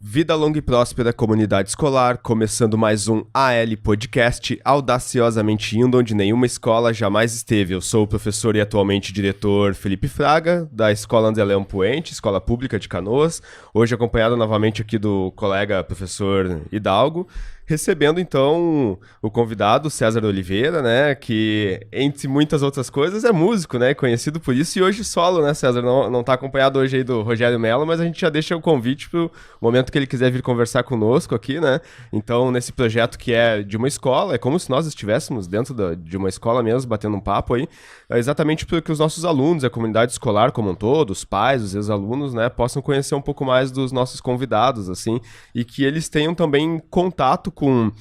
Vida longa e próspera, comunidade escolar, começando mais um AL Podcast, audaciosamente indo onde nenhuma escola jamais esteve. Eu sou o professor e atualmente diretor Felipe Fraga, da Escola André Leão Poente, Escola Pública de Canoas, hoje acompanhado novamente aqui do colega professor Hidalgo, recebendo então o convidado César Oliveira, né, que entre muitas outras coisas é músico, né, conhecido por isso, e hoje solo, né, César, não tá acompanhado hoje aí do Rogério Mello, mas a gente já deixa o convite pro momento que ele quiser vir conversar conosco aqui, né, então nesse projeto que é de uma escola, é como se nós estivéssemos dentro de uma escola mesmo, batendo um papo aí, exatamente para que os nossos alunos, a comunidade escolar como um todo, os pais, os ex-alunos, né, possam conhecer um pouco mais dos nossos convidados, assim, e que eles tenham também contato com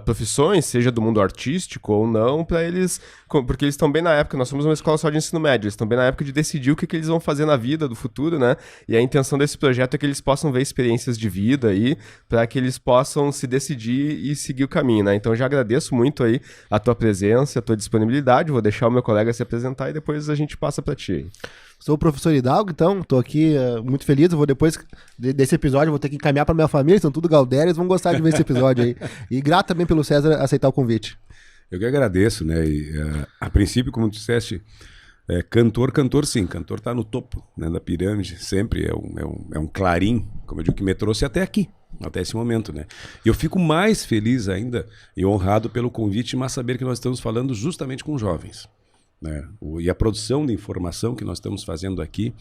profissões, seja do mundo artístico ou não, para eles, porque eles estão bem na época, nós somos uma escola só de ensino médio, eles estão bem na época de decidir o que eles vão fazer na vida do futuro, né? E a intenção desse projeto é que eles possam ver experiências de vida aí, para que eles possam se decidir e seguir o caminho, né? Então eu já agradeço muito aí a tua presença, a tua disponibilidade, vou deixar o meu colega se apresentar e depois a gente passa para ti. Sou o professor Hidalgo, então, tô aqui muito feliz, eu vou depois desse episódio, vou ter que encaminhar para minha família, são tudo Galdérios, vão gostar de ver esse episódio aí. E grato também pelo César aceitar o convite. Eu que agradeço, né, e, a princípio, como tu disseste, cantor sim, cantor tá no topo, né, da pirâmide, sempre é um clarim, como eu digo, que me trouxe até aqui, até esse momento, né. E eu fico mais feliz ainda e honrado pelo convite, mas saber que nós estamos falando justamente com jovens. Né? E a produção de informação que nós estamos fazendo aqui,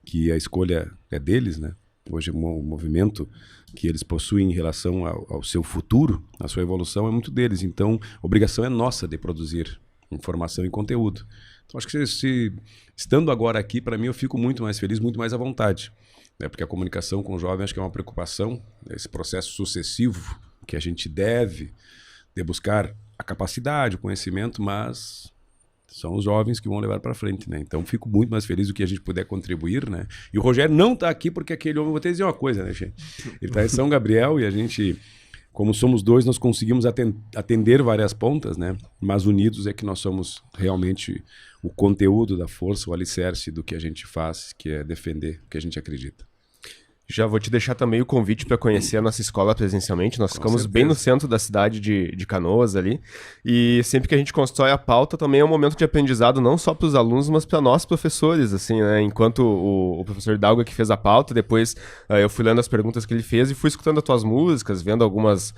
que a escolha é deles, né? Hoje o movimento que eles possuem em relação ao seu futuro, a sua evolução é muito deles, então a obrigação é nossa de produzir informação e conteúdo. Então acho que estando agora aqui, para mim eu fico muito mais feliz, muito mais à vontade, né? Porque a comunicação com o jovem acho que é uma preocupação, esse processo sucessivo que a gente deve de buscar a capacidade, o conhecimito, mas são os jovens que vão levar para frente, né? Então fico muito mais feliz do que a gente puder contribuir, né? E o Rogério não está aqui porque aquele homem, vou te dizer uma coisa, né, gente? Ele está em São Gabriel e a gente, como somos dois, nós conseguimos atender várias pontas, né? Mas unidos é que nós somos realmente o conteúdo da força, o alicerce do que a gente faz, que é defender o que a gente acredita. Já vou te deixar também o convite para conhecer a nossa escola presencialmente. Nós ficamos bem no centro da cidade de Canoas ali. E sempre que a gente constrói a pauta, também é um momento de aprendizado não só para os alunos, mas para nós professores, assim, né? Enquanto o professor Hidalgo que fez a pauta, depois eu fui lendo as perguntas que ele fez e fui escutando as tuas músicas, vendo algumas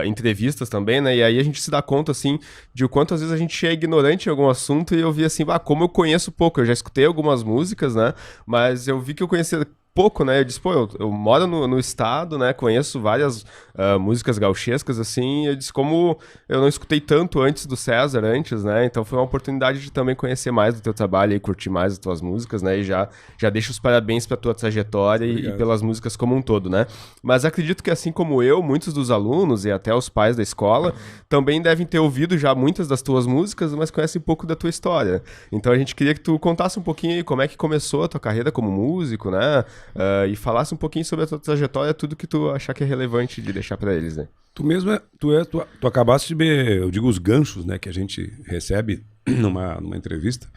entrevistas também, né? E aí a gente se dá conta, assim, de o quanto às vezes a gente é ignorante em algum assunto e eu vi assim, como eu conheço pouco. Eu já escutei algumas músicas, né? Mas eu vi que eu conhecia pouco, né? Eu disse, eu moro no estado, né? Conheço várias músicas gauchescas, assim. Eu disse, como eu não escutei tanto antes do César, né? Então foi uma oportunidade de também conhecer mais do teu trabalho e curtir mais as tuas músicas, né? E já deixo os parabéns pra tua trajetória e pelas músicas como um todo, né? Mas acredito que assim como eu, muitos dos alunos e até os pais da escola também devem ter ouvido já muitas das tuas músicas, mas conhecem pouco da tua história. Então a gente queria que tu contasse um pouquinho aí como é que começou a tua carreira como músico, né? E falasse um pouquinho sobre a tua trajetória, tudo que tu achar que é relevante de deixar para eles, né? Tu acabaste de ver, eu digo, os ganchos, né, que a gente recebe numa entrevista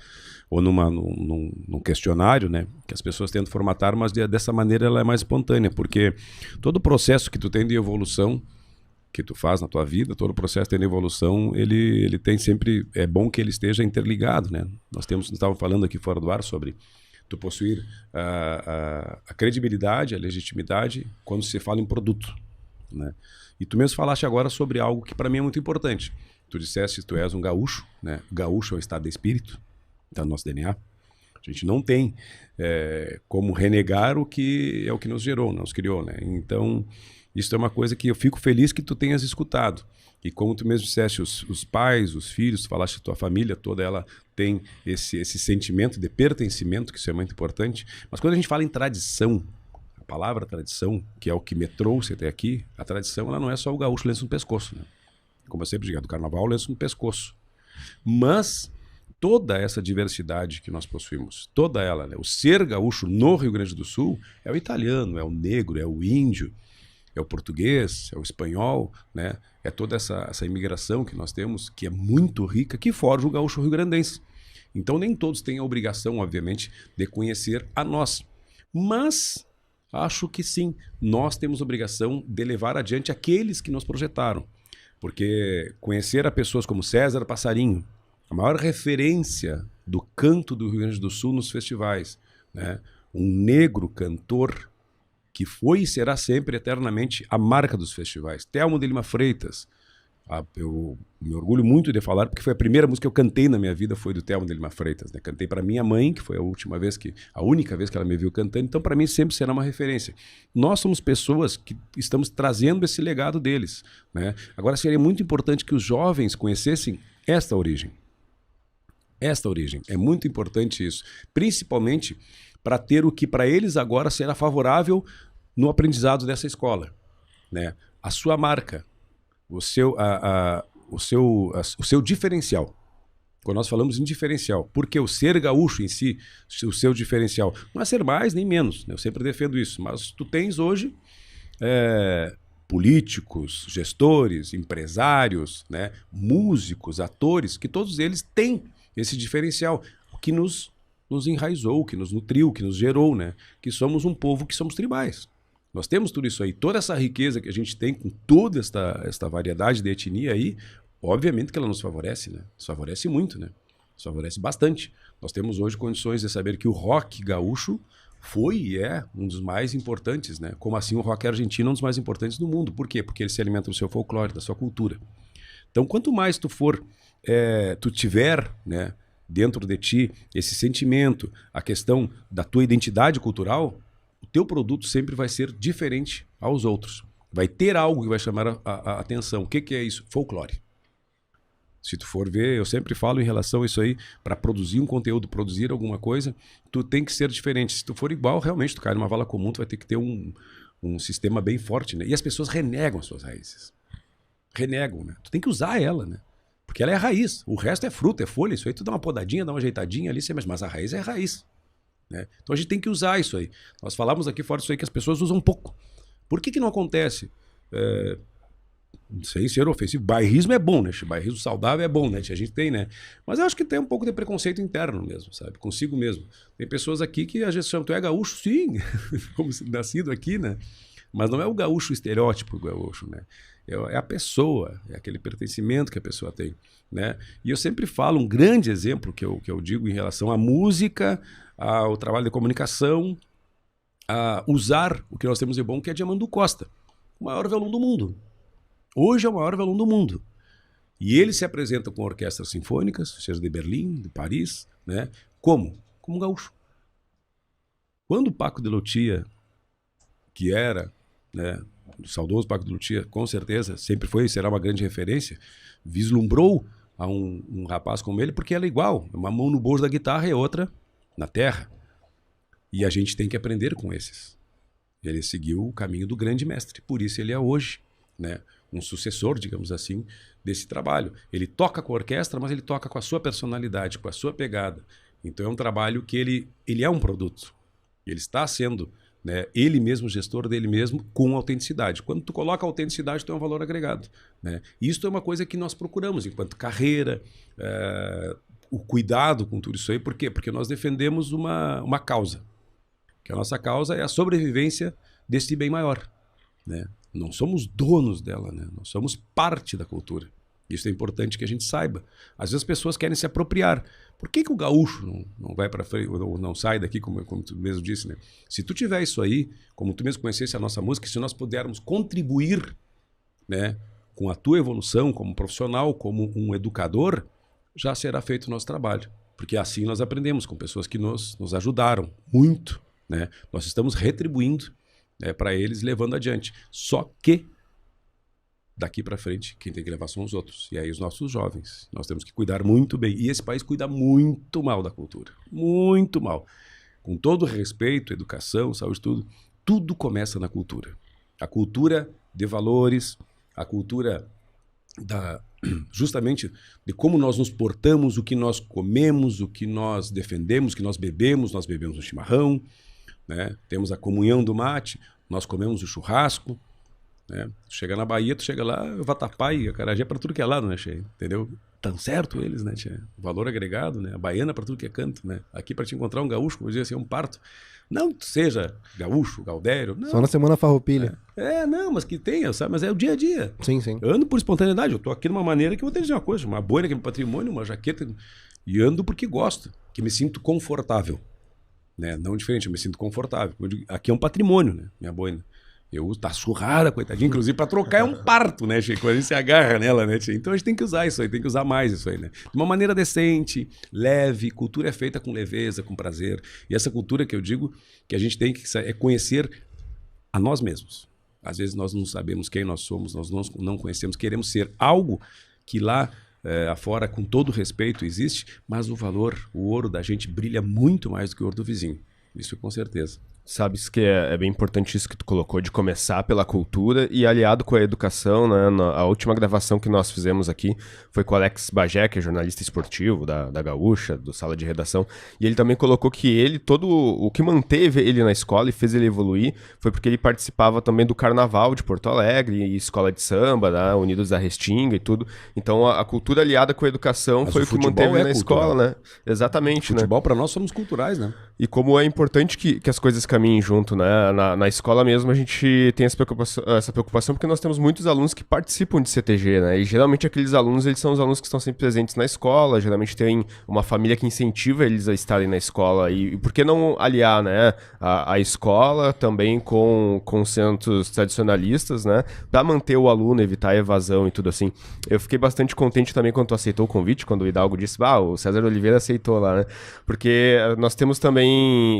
ou num questionário, né, que as pessoas tentam formatar, mas dessa maneira ela é mais espontânea, porque todo o processo que tu tem de evolução que tu faz na tua vida, todo o processo de evolução, ele tem sempre, é bom que ele esteja interligado, né? Nós estávamos falando aqui fora do ar sobre tu possuir a credibilidade, a legitimidade quando se fala em produto, né? E tu mesmo falaste agora sobre algo que para mim é muito importante. Tu disseste que tu és um gaúcho, né? Gaúcho é o estado de espírito, tá no nosso DNA. A gente não tem como renegar o que é o que nos gerou, nos criou, né? Então, isso é uma coisa que eu fico feliz que tu tenhas escutado. E como tu mesmo disseste, os pais, os filhos, tu falaste, a tua família toda, ela tem esse sentimento de pertencimento, que isso é muito importante. Mas quando a gente fala em tradição, a palavra tradição, que é o que me trouxe até aqui, a tradição ela não é só o gaúcho lenço no pescoço, né? Como eu sempre digo, do carnaval, lenço no pescoço. Mas toda essa diversidade que nós possuímos, toda ela, né? O ser gaúcho no Rio Grande do Sul é o italiano, é o negro, é o índio, é o português, é o espanhol, né? É toda essa imigração que nós temos, que é muito rica, que forja o gaúcho rio-grandense. Então nem todos têm a obrigação, obviamente, de conhecer a nós. Mas Acho que sim. Nós temos obrigação de levar adiante aqueles que nos projetaram. Porque conhecer a pessoas como César Passarinho, a maior referência do canto do Rio Grande do Sul nos festivais, né? Um negro cantor que foi e será sempre eternamente a marca dos festivais. Thelmo de Lima Freitas. Eu me orgulho muito de falar, porque foi a primeira música que eu cantei na minha vida, foi do Thelmo de Lima Freitas, né? Cantei para minha mãe, que foi a única vez que ela me viu cantando, então para mim sempre será uma referência. Nós somos pessoas que estamos trazendo esse legado deles, né? Agora seria muito importante que os jovens conhecessem esta origem. Esta origem. É muito importante isso, principalmente para ter o que para eles agora será favorável no aprendizado dessa escola, né? A sua marca, o seu diferencial. Quando nós falamos em diferencial, porque o ser gaúcho em si, o seu diferencial, não é ser mais nem menos, né? Eu sempre defendo isso, mas tu tens hoje políticos, gestores, empresários, né? Músicos, atores, que todos eles têm esse diferencial, o que nos enraizou, que nos nutriu, que nos gerou, né? Que somos um povo que somos tribais. Nós temos tudo isso aí, toda essa riqueza que a gente tem com toda esta variedade de etnia aí, obviamente que ela nos favorece, né? Nos favorece muito, né? Nos favorece bastante. Nós temos hoje condições de saber que o rock gaúcho foi e é um dos mais importantes, né? Como assim o rock argentino é um dos mais importantes do mundo. Por quê? Porque ele se alimenta do seu folclore, da sua cultura. Então, quanto mais tu tiver, né, dentro de ti esse sentimento, a questão da tua identidade cultural, o teu produto sempre vai ser diferente aos outros. Vai ter algo que vai chamar a atenção. O que é isso? Folclore. Se tu for ver, eu sempre falo em relação a isso aí, para produzir um conteúdo, produzir alguma coisa, tu tem que ser diferente. Se tu for igual, realmente tu cai numa vala comum, tu vai ter que ter um sistema bem forte, né? E as pessoas renegam as suas raízes. Renegam, né? Tu tem que usar ela, né? Porque ela é a raiz. O resto é fruta, é folha. Isso aí tu dá uma podadinha, dá uma ajeitadinha ali, mas a raiz é a raiz. Né? Então a gente tem que usar isso aí. Nós falamos aqui fora disso aí que as pessoas usam pouco. Por que não acontece? Sem ser ofensivo. Bairrismo é bom, né? Bairrismo saudável é bom, né? A gente tem, né? Mas eu acho que tem um pouco de preconceito interno mesmo, sabe? Consigo mesmo. Tem pessoas aqui que às vezes chamam, tu é gaúcho? Sim, como nascido aqui, né? Mas não é o gaúcho, o estereótipo gaúcho, né? É a pessoa, é aquele pertencimento que a pessoa tem, né? E eu sempre falo, um grande exemplo que eu digo em relação à música, ao trabalho de comunicação, a usar o que nós temos de bom, que é Diamando Costa, o maior violão do mundo. Hoje é o maior violão do mundo. E ele se apresenta com orquestras sinfônicas, seja de Berlim, de Paris, né? Como? Como gaúcho. Quando o Paco de Lucia, que era, né, o saudoso Paco de Lucia, com certeza, sempre foi e será uma grande referência, vislumbrou a um rapaz como ele, porque ela é igual, uma mão no bolso da guitarra e outra na terra. E a gente tem que aprender com esses. Ele seguiu o caminho do grande mestre, por isso ele é hoje, né, um sucessor, digamos assim, desse trabalho. Ele toca com a orquestra, mas ele toca com a sua personalidade, com a sua pegada. Então é um trabalho que ele é um produto. Ele está sendo, né, ele mesmo, gestor dele mesmo, com autenticidade. Quando tu coloca a autenticidade, tu é um valor agregado. Né? E isso é uma coisa que nós procuramos enquanto carreira, o cuidado com tudo isso aí. Por quê? Porque nós defendemos uma causa. Que a nossa causa é a sobrevivência desse bem maior. Né? Não somos donos dela, né? Nós somos parte da cultura. Isso é importante que a gente saiba. Às vezes as pessoas querem se apropriar. Por que o gaúcho não vai para frente, ou não sai daqui, como tu mesmo disse, né? Se tu tiver isso aí, como tu mesmo conhecesse a nossa música, se nós pudermos contribuir, né, com a tua evolução como profissional, como um educador, já será feito o nosso trabalho. Porque assim nós aprendemos com pessoas que nos ajudaram muito, né? Nós estamos retribuindo, né, para eles, levando adiante. Só que daqui para frente, quem tem que levar são os outros. E aí os nossos jovens. Nós temos que cuidar muito bem. E esse país cuida muito mal da cultura. Muito mal. Com todo respeito, educação, saúde, tudo começa na cultura. A cultura de valores, a cultura justamente de como nós nos portamos, o que nós comemos, o que nós defendemos, o que nós bebemos no chimarrão, né? Temos a comunhão do mate, nós comemos o churrasco, né? Chega na Bahia, tu chega lá, o vatapá e acarajé para tudo que é lado, né, Cheio? Entendeu? Tão certo eles, né, tia? Valor agregado, né? A baiana para tudo que é canto, né? Aqui para te encontrar um gaúcho, como eu dizia assim, é um parto. Não que seja gaúcho, gaudério, não. Só na semana farroupilha. Não, mas que tenha, sabe? Mas é o dia a dia. Sim, sim. Eu ando por espontaneidade, eu tô aqui de uma maneira que eu vou te dizer uma coisa, uma boina que é meu patrimônio, uma jaqueta, e ando porque gosto, que me sinto confortável, né? Não diferente, eu me sinto confortável. Eu digo, aqui é um patrimônio, né? Minha boina. Eu tá surrada, coitadinha, inclusive para trocar é um parto, né, Chico? A gente se agarra nela, né, tia? Então a gente tem que usar isso aí, tem que usar mais isso aí, né? De uma maneira decente, leve, cultura é feita com leveza, com prazer. E essa cultura que eu digo que a gente tem que é conhecer a nós mesmos. Às vezes nós não sabemos quem nós somos, nós não conhecemos, queremos ser algo que lá afora, com todo respeito, existe, mas o valor, o ouro da gente brilha muito mais do que o ouro do vizinho. Isso com certeza. Sabes que é bem importante isso que tu colocou, de começar pela cultura e aliado com a educação, né? A última gravação que nós fizemos aqui foi com o Alex Bagé, que é jornalista esportivo da Gaúcha, do Sala de Redação, e ele também colocou que ele, todo o que manteve ele na escola e fez ele evoluir, foi porque ele participava também do Carnaval de Porto Alegre e escola de samba, né? Unidos da Restinga e tudo. Então a cultura aliada com a educação Mas foi o que manteve ele na cultural. escola, né? Exatamente, Futebol para nós somos culturais, né? E como é importante que as coisas caminhem junto, né? Na escola mesmo a gente tem essa preocupação porque nós temos muitos alunos que participam de CTG, né? E geralmente aqueles alunos, eles são os alunos que estão sempre presentes na escola, geralmente tem uma família que incentiva eles a estarem na escola. E por que não aliar, né? A escola também com centros tradicionalistas, né? Pra manter o aluno, evitar a evasão e tudo assim. Eu fiquei bastante contente também quando tu aceitou o convite, quando o Hidalgo disse, o César Oliveira aceitou lá, né? Porque nós temos também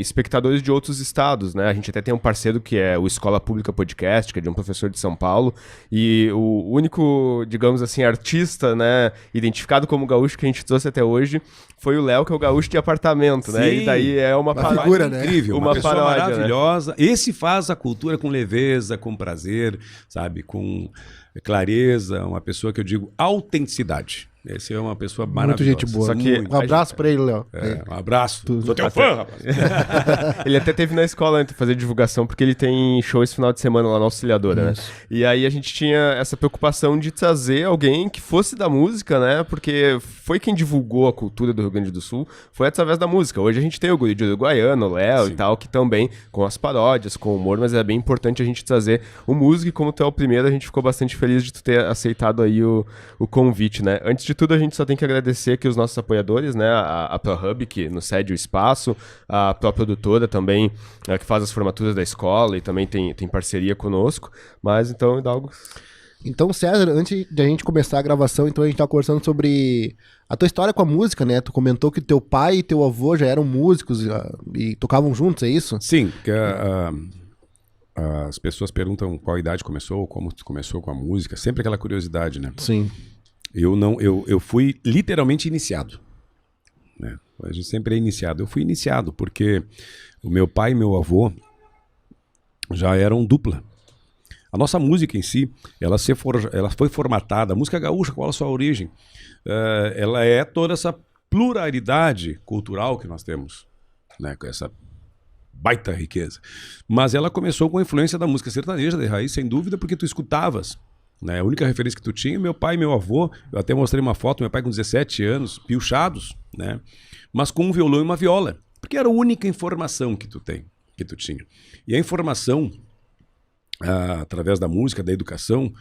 espectadores de outros estados, né? A gente até tem um parceiro que é o Escola Pública Podcast, que é de um professor de São Paulo, e o único, digamos assim, artista, né, identificado como gaúcho que a gente trouxe até hoje foi o Léo, que é o gaúcho de apartamento, né? E daí é uma paródia, figura, né? Incrível, uma pessoa paródia, maravilhosa. Né? Esse faz a cultura com leveza, com prazer, sabe? Com clareza, uma pessoa que eu digo autenticidade. Esse é uma pessoa maravilhosa. Muito gente boa. Só que Um abraço pra ele, Léo. Um abraço. Sou teu fã, rapaz. Ele até teve na escola antes de fazer divulgação, porque ele tem show esse final de semana lá na Auxiliadora, né? E aí a gente tinha essa preocupação de trazer alguém que fosse da música, né? Porque foi quem divulgou a cultura do Rio Grande do Sul, foi através da música. Hoje a gente tem o Guri de Uruguaiano, o Léo e tal, que também, com as paródias, com o humor, mas é bem importante a gente trazer o músico, e como tu é o primeiro, a gente ficou bastante feliz de tu ter aceitado aí o convite, né? Antes de tudo, a gente só tem que agradecer aqui os nossos apoiadores, né? A ProHub, que nos cede o espaço, a pró-produtora também, que faz as formaturas da escola e também tem parceria conosco. Mas então, Hidalgo... Então, César, antes de a gente começar a gravação, então a gente tá conversando sobre a tua história com a música, né? Tu comentou que teu pai e teu avô já eram músicos e tocavam juntos, é isso? Sim, porque as pessoas perguntam qual idade começou, como tu começou com a música, sempre aquela curiosidade, né? Sim. Eu fui literalmente iniciado, né? A gente sempre é iniciado. Eu fui iniciado porque o meu pai e meu avô já eram dupla. A nossa música em si, ela foi formatada, a música gaúcha, qual a sua origem? Ela é toda essa pluralidade cultural que nós temos, né? Com essa baita riqueza. Mas ela começou com a influência da música sertaneja de raiz, sem dúvida, porque tu escutavas. Né? A única referência que tu tinha, meu pai e meu avô, eu até mostrei uma foto, meu pai com 17 anos, piochados, né? Mas com um violão e uma viola, porque era a única informação que tu tinha. E a informação, através da música, da educação,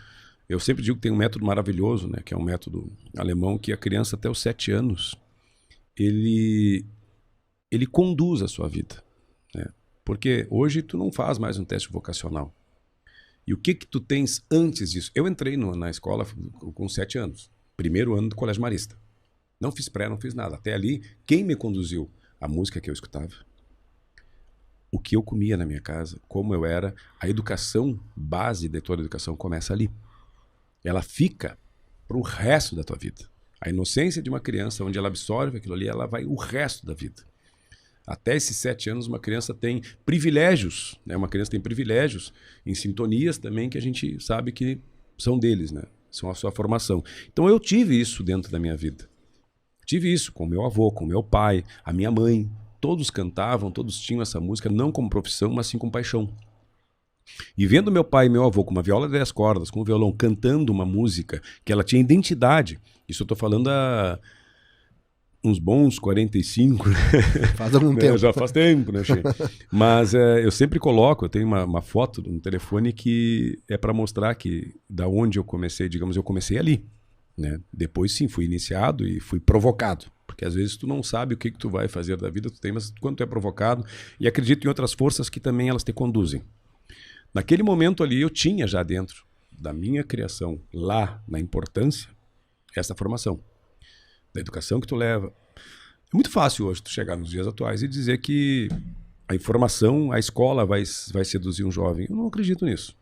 eu sempre digo que tem um método maravilhoso, né? Que é um método alemão que a criança até os 7 anos, ele conduz a sua vida, né? Porque hoje tu não faz mais um teste vocacional. E o que tu tens antes disso? Eu entrei na escola com 7 anos. Primeiro ano do Colégio Marista. Não fiz pré, não fiz nada. Até ali, quem me conduziu? A música que eu escutava. O que eu comia na minha casa, como eu era. A educação base de toda a educação começa ali. Ela fica para o resto da tua vida. A inocência de uma criança, onde ela absorve aquilo ali, ela vai o resto da vida. Até esses 7 anos, uma criança tem privilégios, né? Uma criança tem privilégios em sintonias também que a gente sabe que são deles, né? São a sua formação. Então eu tive isso dentro da minha vida. Tive isso com meu avô, com meu pai, a minha mãe. Todos cantavam, todos tinham essa música, não como profissão, mas sim com paixão. E vendo meu pai e meu avô com uma viola de 10 cordas, com um violão, cantando uma música que ela tinha identidade, isso eu tô falando há uns bons 45, né? Faz algum tempo. Já faz tempo, né, Che? Mas eu sempre coloco, eu tenho uma foto no telefone que é para mostrar que da onde eu comecei, digamos, eu comecei ali, né? Depois sim, fui iniciado e fui provocado, porque às vezes tu não sabe o que tu vai fazer da vida, tu tem, mas quando tu é provocado, e acredito em outras forças que também elas te conduzem. Naquele momento ali eu tinha já dentro da minha criação, lá na importância, essa formação, da educação que tu leva. É muito fácil hoje tu chegar nos dias atuais e dizer que a informação, a escola vai seduzir um jovem. Eu não acredito nisso.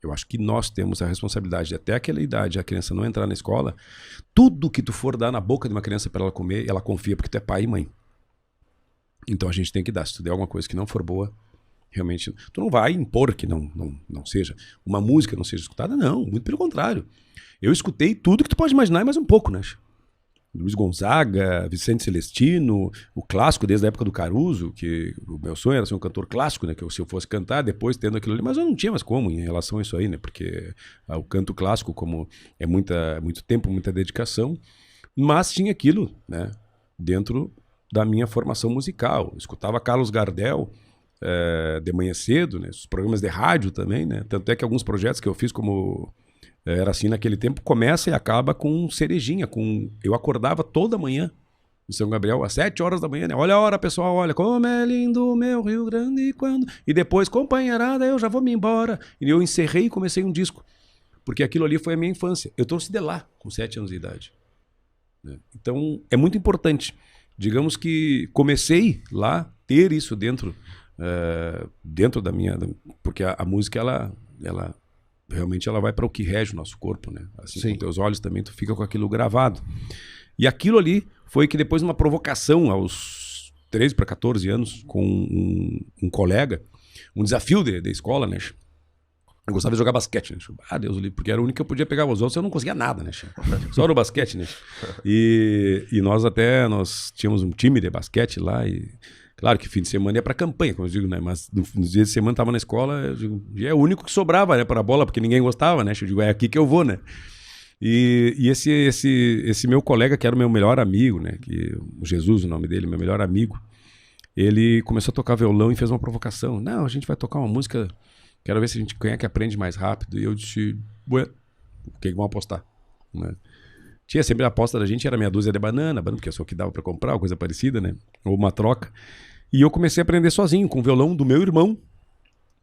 Eu acho que nós temos a responsabilidade de até aquela idade a criança não entrar na escola, tudo que tu for dar na boca de uma criança para ela comer, ela confia porque tu é pai e mãe. Então a gente tem que dar. Se tu der alguma coisa que não for boa, realmente, tu não vai impor que não seja, uma música não seja escutada, não, muito pelo contrário. Eu escutei tudo que tu pode imaginar e mais um pouco, né? Luiz Gonzaga, Vicente Celestino, o clássico desde a época do Caruso, que o meu sonho era ser um cantor clássico, né? Que se eu fosse cantar, depois tendo aquilo ali, mas eu não tinha mais como em relação a isso aí, né? Porque o canto clássico, como é muito tempo, muita dedicação, mas tinha aquilo, né? Dentro da minha formação musical. Eu escutava Carlos Gardel, de manhã cedo, né? Os programas de rádio também, né? Tanto é que alguns projetos que eu fiz como era assim naquele tempo, começa e acaba com cerejinha, eu acordava toda manhã em São Gabriel às 7 horas da manhã, né? Olha a hora, pessoal, olha como é lindo o meu Rio Grande quando... E depois, companheirada, eu já vou me embora. E eu encerrei e comecei um disco, porque aquilo ali foi a minha infância. Eu trouxe de lá, com 7 anos de idade, né? Então, é muito importante. Digamos que comecei lá, ter isso dentro da minha... Porque a música, ela realmente ela vai para o que rege o nosso corpo, né? Assim, com teus olhos também, tu fica com aquilo gravado. E aquilo ali foi que depois, uma provocação aos 13 para 14 anos, com um colega, um desafio de escola, né? Eu gostava de jogar basquete, né? Deus, porque era o único que eu podia pegar, os outros eu não conseguia nada, né? Só era o basquete, né? E nós tínhamos um time de basquete lá e... Claro que fim de semana ia pra campanha, como eu digo, né? Mas nos dias de semana tava na escola, eu digo, e é o único que sobrava, né, para a bola, porque ninguém gostava, né? Eu digo, é aqui que eu vou, né? E esse meu colega, que era o meu melhor amigo, né? O Jesus, o nome dele, meu melhor amigo, ele começou a tocar violão e fez uma provocação. Não, a gente vai tocar uma música, quero ver se quem é que aprende mais rápido. E eu disse, ué, o que vamos apostar? Né? Tinha sempre a aposta da gente, era meia dúzia de banana, porque é só o que dava para comprar, coisa parecida, né? Ou uma troca. E eu comecei a aprender sozinho, com o violão do meu irmão,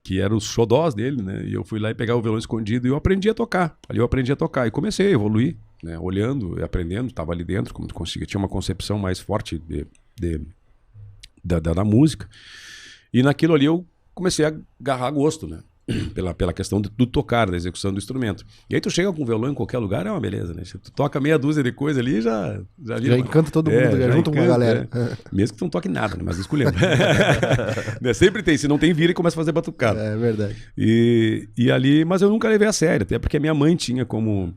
que era os xodós dele, né? E eu fui lá e pegar o violão escondido e eu aprendi a tocar. Ali eu aprendi a tocar e comecei a evoluir, né? Olhando e aprendendo, estava ali dentro, como tu conseguia, tinha uma concepção mais forte da música. E naquilo ali eu comecei a agarrar gosto, né? Pela questão do tocar, da execução do instrumento. E aí tu chega com o violão em qualquer lugar, é uma beleza, né? Tu toca meia dúzia de coisa ali, já encanta todo mundo, já junta uma galera. Mesmo que tu não toque nada, né? Mas escolhendo. Sempre tem, se não tem, vira e começa a fazer batucada. É verdade. E ali, mas eu nunca levei a sério, até porque a minha mãe tinha como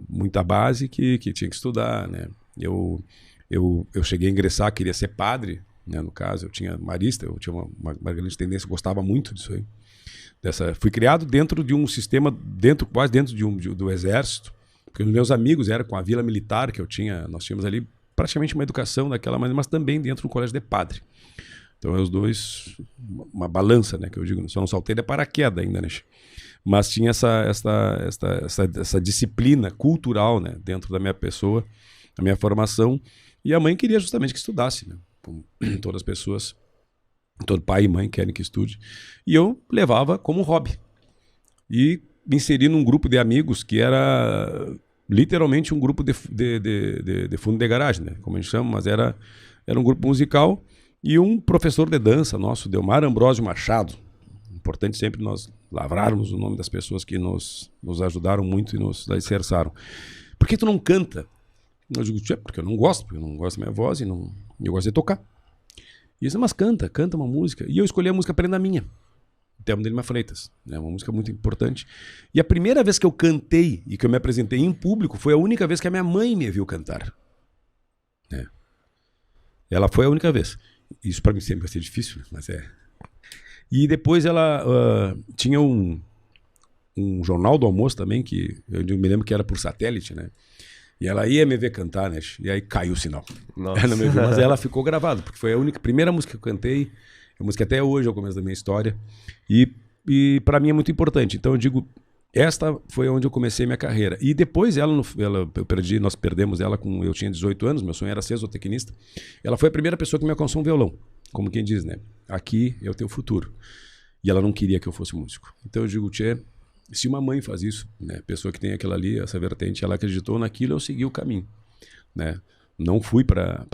muita base que tinha que estudar, né? Eu cheguei a ingressar, queria ser padre, né? No caso, eu tinha marista, eu tinha uma grande tendência, gostava muito disso aí. Fui criado dentro de um sistema, quase dentro do exército, porque os meus amigos eram com a vila militar que nós tínhamos ali praticamente uma educação daquela maneira, mas também dentro do colégio de padre. Então os dois, uma balança, né, que eu digo, só não saltei de paraquedas ainda, né? Mas tinha essa disciplina cultural, né, dentro da minha pessoa, da minha formação, e a mãe queria justamente que estudasse, né, como todas as pessoas. Todo pai e mãe querem que estude. E eu levava como hobby. E me inseri num grupo de amigos que era literalmente um grupo de fundo de garagem, né? Como a gente chama, mas era um grupo musical. E um professor de dança nosso, Delmar Ambrosio Machado. Importante sempre nós lavrarmos o nome das pessoas que nos ajudaram muito e nos alicerçaram. Por que tu não canta? Eu digo, porque eu não gosto da minha voz e eu gosto de tocar. E eu disse, mas canta uma música. E eu escolhi a música Prenda Minha, Thelma de Lima Freitas, né? Uma música muito importante. E a primeira vez que eu cantei e que eu me apresentei em público foi a única vez que a minha mãe me viu cantar, né? Ela foi a única vez. Isso para mim sempre vai ser difícil, mas é. E depois ela tinha um jornal do almoço também, que eu me lembro que era por satélite, né? E ela ia me ver cantar, né? E aí caiu o sinal. Nossa. Ela me viu, mas ela ficou gravada, porque foi a primeira música que eu cantei, a música até hoje, é o começo da minha história. E para mim é muito importante. Então eu digo, esta foi onde eu comecei minha carreira. E depois nós perdemos ela eu tinha 18 anos, meu sonho era ser zootecnista. Ela foi a primeira pessoa que me alcançou um violão, como quem diz, né? Aqui é o teu futuro. E ela não queria que eu fosse músico. Então eu digo, tchê, se uma mãe faz isso, né? Pessoa que tem aquela ali, essa vertente, ela acreditou naquilo, eu segui o caminho, né? Não fui para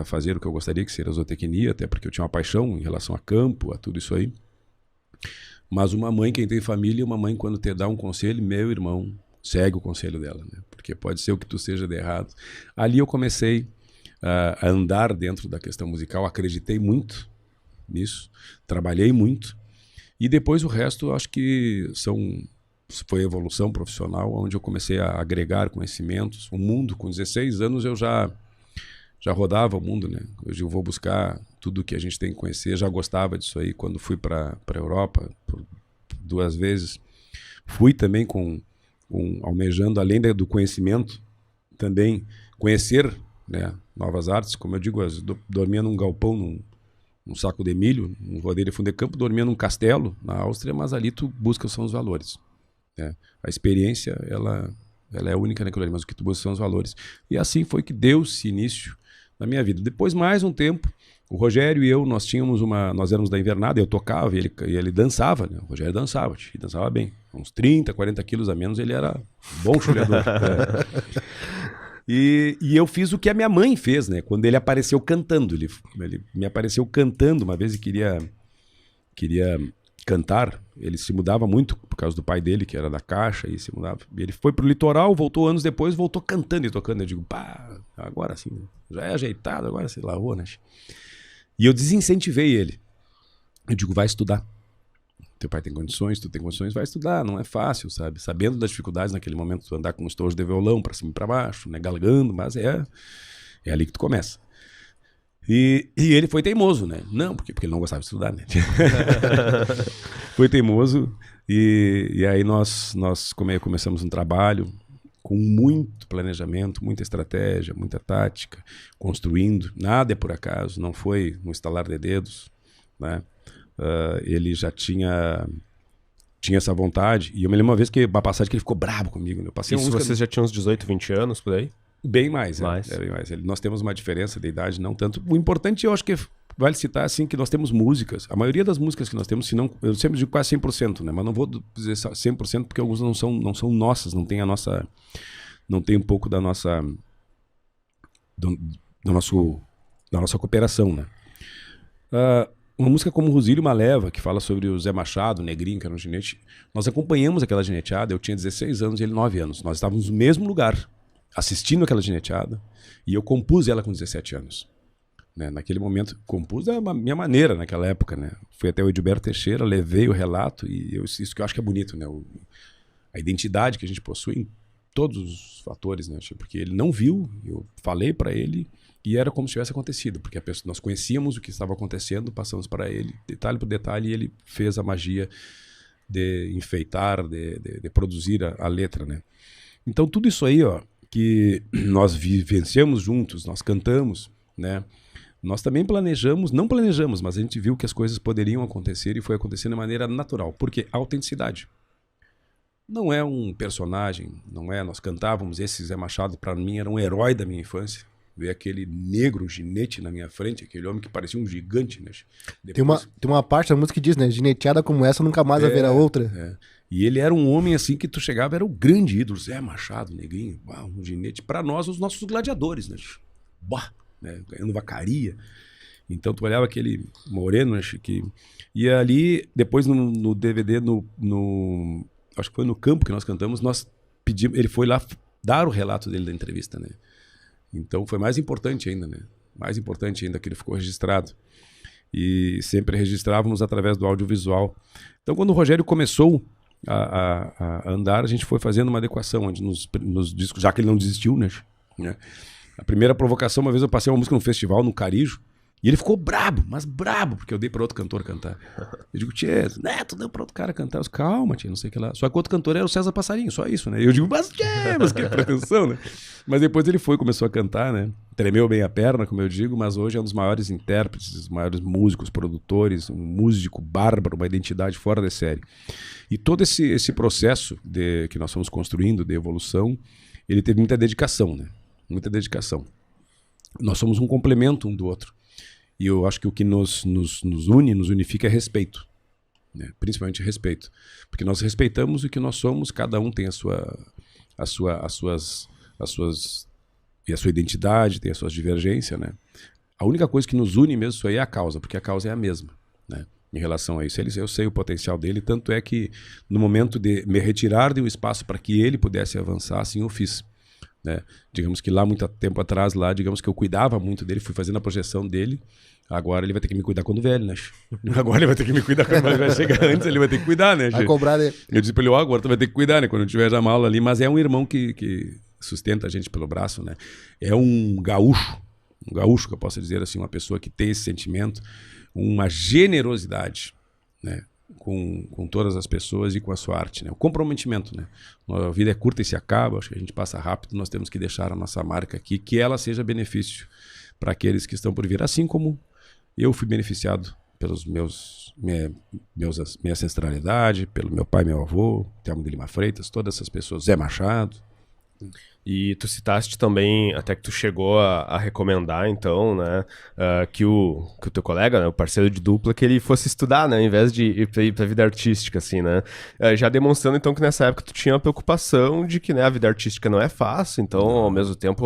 fazer o que eu gostaria, que seria a zootecnia, até porque eu tinha uma paixão em relação a campo, a tudo isso aí. Mas uma mãe, quem tem família, uma mãe quando te dá um conselho, meu irmão, segue o conselho dela, né? Porque pode ser o que tu seja de errado. Ali eu comecei a andar dentro da questão musical, acreditei muito nisso, trabalhei muito. E depois o resto, acho que foi evolução profissional, onde eu comecei a agregar conhecimentos. O mundo, com 16 anos, eu já rodava o mundo, né? Hoje eu vou buscar tudo que a gente tem que conhecer. Já gostava disso aí quando fui para a Europa por 2 vezes. Fui também almejando, além do conhecimento, também conhecer, né, novas artes. Como eu digo, dormia num galpão, num saco de milho, num rodeio de fundo de campo, dormia num castelo na Áustria, mas ali tu busca são os valores, né? A experiência, ela é única naquilo ali, mas o que tu busca são os valores. E assim foi que deu-se início na minha vida. Depois, mais um tempo, o Rogério e eu, nós éramos da invernada, eu tocava e ele dançava, né? O Rogério dançava, e dançava bem. Uns 30, 40 quilos a menos, ele era bom chulhador. E eu fiz o que a minha mãe fez, né? Quando ele apareceu cantando. Ele me apareceu cantando uma vez e queria cantar. Ele se mudava muito por causa do pai dele, que era da Caixa, e se mudava. Ele foi pro litoral, voltou anos depois, voltou cantando e tocando. Eu digo, pá, agora sim, já é ajeitado, agora se lavou, né? E eu desincentivei ele. Eu digo, vai estudar. Teu pai tem condições, tu tem condições, vai estudar, não é fácil, sabe? Sabendo das dificuldades naquele momento, tu andar com um estojo de violão pra cima e pra baixo, né? Galgando, mas é ali que tu começa. E ele foi teimoso, né? Não, porque ele não gostava de estudar, né? Foi teimoso e aí nós começamos um trabalho com muito planejamento, muita estratégia, muita tática, construindo. Nada é por acaso, não foi um estalar de dedos, né? Ele já tinha essa vontade. E eu me lembro uma vez que uma passagem que ele ficou bravo comigo. Eu passei Isso vocês já tinham uns 18, 20 anos por aí? Bem mais. Bem mais. Nós temos uma diferença de idade, não tanto. O importante, eu acho que vale citar assim, que nós temos músicas. A maioria das músicas que nós temos, se não, eu sempre digo quase 100%, né? Mas não vou dizer 100% porque algumas não são nossas, não tem um pouco da nossa da nossa cooperação, né? Uma música como Rosílio Maleva, que fala sobre o Zé Machado, o Negrinho, que era um ginete. Nós acompanhamos aquela gineteada, eu tinha 16 anos e ele 9 anos. Nós estávamos no mesmo lugar, assistindo aquela gineteada, e eu compus ela com 17 anos. Né? Naquele momento, compus da minha maneira naquela época. Né? Fui até o Edilberto Teixeira, levei o relato, e isso que eu acho que é bonito, né? A identidade que a gente possui em todos os fatores, né? Porque ele não viu, eu falei para ele, e era como se tivesse acontecido, porque nós conhecíamos o que estava acontecendo, passamos para ele, detalhe por detalhe, e ele fez a magia de enfeitar, de produzir a letra, né? Então tudo isso aí, ó, que nós vivenciamos juntos, nós cantamos, né? Nós também não planejamos, mas a gente viu que as coisas poderiam acontecer e foi acontecendo de maneira natural. Por quê? A autenticidade. Não é um personagem, não é, nós cantávamos, esse Zé Machado para mim era um herói da minha infância. Ver aquele negro ginete na minha frente, aquele homem que parecia um gigante, né? Depois... Tem uma parte da música que diz, né? Gineteada como essa nunca mais haverá outra. E ele era um homem assim que tu chegava, era o grande ídolo, Zé Machado, Negrinho, um ginete. Para nós, os nossos gladiadores, né? Né? Ganhando vacaria. Então tu olhava aquele moreno, né? E ali, depois no DVD, acho que foi no campo que nós cantamos, nós pedimos, ele foi lá dar o relato dele da entrevista, né? Então foi mais importante ainda, né? Mais importante ainda que ele ficou registrado. E sempre registrávamos através do audiovisual. Então quando o Rogério começou a andar, a gente foi fazendo uma adequação onde nos discos, já que ele não desistiu, né? A primeira provocação, uma vez eu passei uma música num festival, no Carijo, E ele ficou brabo, mas brabo, porque eu dei para outro cantor cantar. Eu digo, tchê, né, tu deu para outro cara cantar. Eu disse, calma, tchê, não sei o que lá. Só que o outro cantor era o César Passarinho, só isso, né? E eu digo, mas tchê, mas que pretensão, né? Mas depois ele começou a cantar, né? Tremeu bem a perna, como eu digo, mas hoje é um dos maiores intérpretes, dos maiores músicos, produtores, um músico bárbaro, uma identidade fora de série. E todo esse processo que nós fomos construindo, de evolução, ele teve muita dedicação, né? Muita dedicação. Nós somos um complemento um do outro. E eu acho que o que nos une, nos unifica é respeito. Né? Principalmente respeito. Porque nós respeitamos o que nós somos, cada um tem a sua identidade, tem as suas divergências, né? A única coisa que nos une mesmo isso aí é a causa, porque a causa é a mesma, né? Em relação a isso. Eu sei o potencial dele, tanto é que no momento de me retirar de um espaço para que ele pudesse avançar, assim eu fiz. Né? Digamos que lá, muito tempo atrás, digamos que eu cuidava muito dele, fui fazendo a projeção dele. Agora ele vai ter que me cuidar quando velho, né? Agora ele vai ter que me cuidar quando vai chegar. Antes ele vai ter que cuidar, né? Vai cobrar dele. Eu disse pra ele, agora tu vai ter que cuidar, né? Quando tiver já mal ali. Mas é um irmão que sustenta a gente pelo braço, né? É um gaúcho que eu posso dizer assim, uma pessoa que tem esse sentimento, uma generosidade, né? Com todas as pessoas e com a sua arte, né? O comprometimento, né? A vida é curta e se acaba, acho que a gente passa rápido, nós temos que deixar a nossa marca aqui, que ela seja benefício para aqueles que estão por vir, assim como eu fui beneficiado pelos minha ancestralidade, pelo meu pai, meu avô, Telmo de Lima Freitas, todas essas pessoas, Zé Machado. E tu citaste também, até que tu chegou a recomendar, então, né, que o teu colega, né, o parceiro de dupla, que ele fosse estudar, né, ao invés de ir pra vida artística, assim, né, já demonstrando, então, que nessa época tu tinha a preocupação de que, né, a vida artística não é fácil, então, ao mesmo tempo,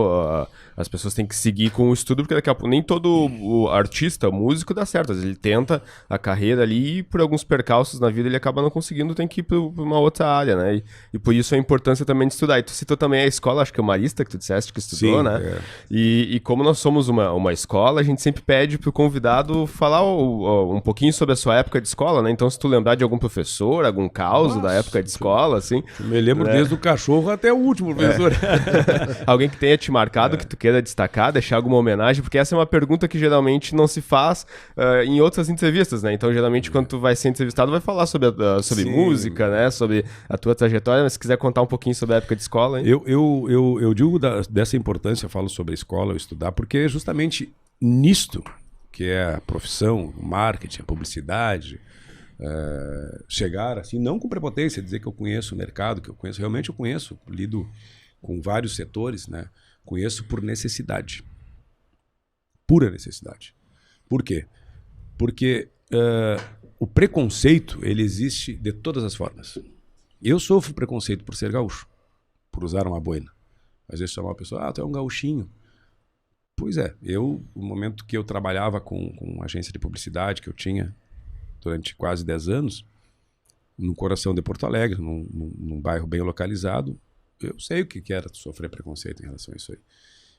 as pessoas têm que seguir com o estudo, porque daqui a pouco nem todo o artista, o músico, dá certo, às vezes ele tenta a carreira ali e por alguns percalços na vida ele acaba não conseguindo, tem que ir pra uma outra área, né, e por isso a importância também de estudar. E tu citou também a escola, acho que é o Marista, que tu disseste que estudou, Sim, né? É. E como nós somos uma escola, a gente sempre pede pro convidado falar um pouquinho sobre a sua época de escola, né? Então, se tu lembrar de algum professor, algum caos da época de escola, assim... Eu me lembro desde o cachorro até o último, professor. Alguém que tenha te marcado, que tu queira destacar, deixar alguma homenagem, porque essa é uma pergunta que geralmente não se faz em outras entrevistas, né? Então, geralmente, quando tu vai ser entrevistado, vai falar sobre música, né? Sobre a tua trajetória, mas se quiser contar um pouquinho sobre a época de escola, hein? Eu digo dessa importância, eu falo sobre a escola, eu estudar, porque é justamente nisto, que é a profissão, o marketing, a publicidade, chegar assim, não com prepotência, dizer que eu conheço o mercado, que eu conheço, realmente eu conheço, lido com vários setores, né? Conheço por necessidade. Pura necessidade. Por quê? Porque o preconceito, ele existe de todas as formas. Eu sofro preconceito por ser gaúcho, por usar uma boina. Às vezes chamar uma pessoa, tu é um gaúchinho. Pois é, no momento que eu trabalhava com uma agência de publicidade que eu tinha durante quase 10 anos, no coração de Porto Alegre, num bairro bem localizado, eu sei o que era sofrer preconceito em relação a isso aí.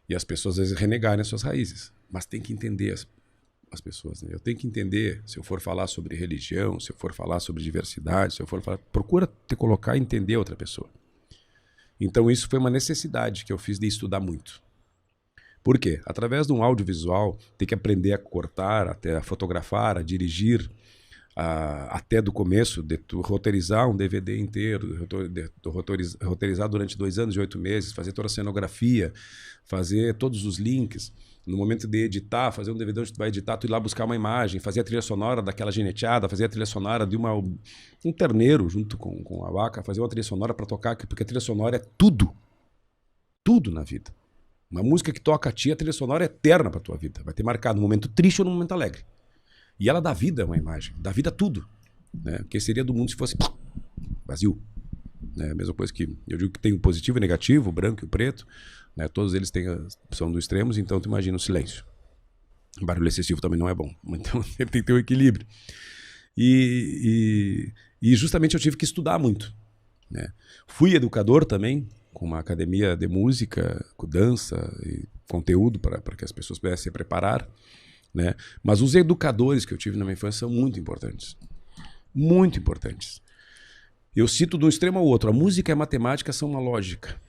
E as pessoas às vezes renegarem as suas raízes, mas tem que entender as pessoas, né? Eu tenho que entender, se eu for falar sobre religião, se eu for falar sobre diversidade, se eu for falar... Procura te colocar e entender outra pessoa. Então isso foi uma necessidade que eu fiz de estudar muito. Por quê? Através de um audiovisual, tem que aprender a cortar, até a fotografar, a dirigir, até do começo, de tu roteirizar um DVD inteiro, roteirizar durante 2 anos e 8 meses, fazer toda a cenografia, fazer todos os links. No momento de editar, fazer um DVD onde tu vai editar, tu ir lá buscar uma imagem, fazer a trilha sonora daquela gineteada, fazer a trilha sonora de um terneiro junto com a vaca, fazer uma trilha sonora para tocar, porque a trilha sonora é tudo. Tudo na vida. Uma música que toca a ti, a trilha sonora é eterna para tua vida. Vai ter marcado um momento triste ou um momento alegre. E ela dá vida a uma imagem, dá vida a tudo. Né? O que seria do mundo se fosse vazio. Né? A mesma coisa que eu digo que tem o positivo e o negativo, o branco e o preto. Né? Todos eles são dos extremos, então tu imagina o silêncio. O barulho excessivo também não é bom. Então tem que ter um equilíbrio. E justamente eu tive que estudar muito. Né? Fui educador também, com uma academia de música, com dança e conteúdo para que as pessoas pudessem se preparar. Né? Mas os educadores que eu tive na minha infância são muito importantes. Muito importantes. Eu cito de um extremo ao outro. A música e a matemática são uma lógica.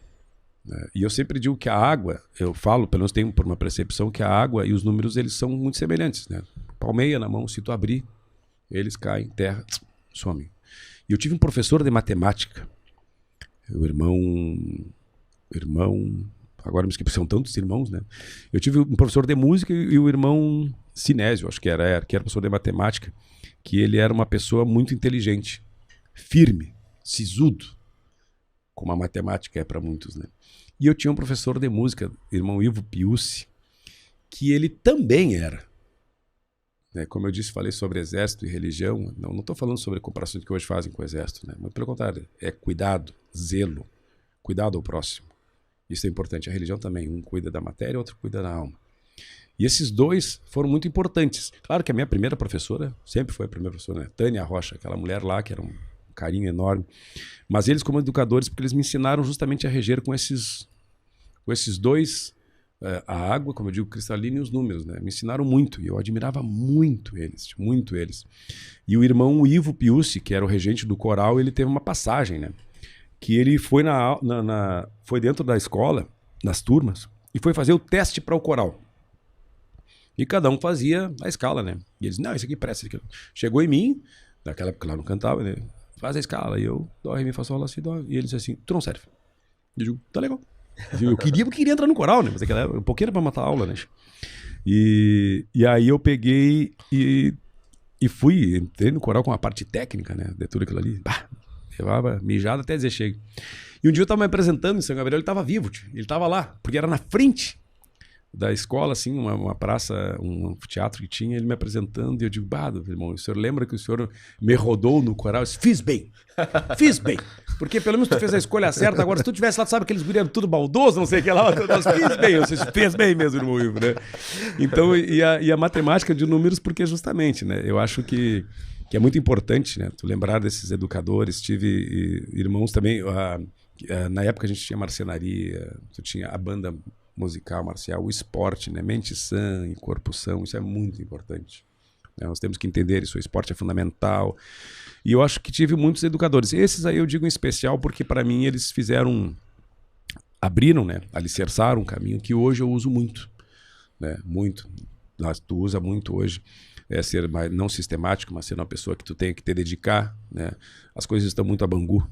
né? E eu sempre digo que a água, eu falo, pelo menos tenho por uma percepção, que a água e os números eles são muito semelhantes, né? Palmeia na mão, se tu abrir, eles caem, terra, somem. E eu tive um professor de matemática, o irmão, agora me esqueci, são tantos irmãos, né? Eu tive um professor de música e o irmão Sinésio, acho que era professor de matemática, que ele era uma pessoa muito inteligente, firme, sisudo, como a matemática é para muitos, né? E eu tinha um professor de música, irmão Ivo Piussi, que ele também era. Né? Como eu disse, falei sobre exército e religião. Não estou falando sobre comparações que hoje fazem com o exército, né? Mas pelo contrário, é cuidado, zelo, cuidado ao próximo. Isso é importante. A religião também, um cuida da matéria, outro cuida da alma. E esses dois foram muito importantes. Claro que a minha primeira professora, sempre foi a primeira professora, né? Tânia Rocha, aquela mulher lá que era um carinho enorme. Mas eles como educadores, porque eles me ensinaram justamente a reger com esses dois, a água, como eu digo, cristalina e os números, né? Me ensinaram muito e eu admirava muito eles, muito eles. E o irmão Ivo Piussi, que era o regente do coral, ele teve uma passagem, né? Que ele foi, foi dentro da escola, nas turmas, e foi fazer o teste para o coral. E cada um fazia a escala, né? E eles, não, isso aqui presta. Isso aqui. Chegou em mim, naquela época lá não cantava, né? Faz a escala. E eu, dó, ré, mi, fá, sol, lá, si, dó. E ele disse assim, tu não serve. E eu digo, tá legal. Eu queria entrar no coral, né? Mas aquela época, um pouquinho era pra matar a aula, né? E aí eu peguei e entrei no coral com a parte técnica, né? De tudo aquilo ali. Bah, levava mijada até dizer chega. E um dia eu tava me apresentando em São Gabriel, ele tava vivo, tio. Ele tava lá, porque era na frente da escola, assim, uma praça, um teatro que tinha, ele me apresentando, e eu digo, bah, irmão, o senhor lembra que o senhor me rodou no coral? Eu disse, fiz bem, porque pelo menos tu fez a escolha certa, agora se tu tivesse lá, tu sabe aqueles gurias tudo baldoso, não sei o que lá, eu fiz bem, você fez bem mesmo, irmão Ivo, né? Então, e a matemática de números, porque justamente, né, eu acho que é muito importante, né, tu lembrar desses educadores, tive irmãos também, na época a gente tinha marcenaria, tu tinha a banda musical, marcial, o esporte, né? Mente sã e corpo são, isso é muito importante. Né? Nós temos que entender isso, o esporte é fundamental. E eu acho que tive muitos educadores. Esses aí eu digo em especial porque para mim eles abriram, né? Alicerçaram um caminho que hoje eu uso muito. Né? Muito. Tu usa muito hoje. Ser não sistemático, mas ser uma pessoa que tu tem que te dedicar. Né? As coisas estão muito a bangu.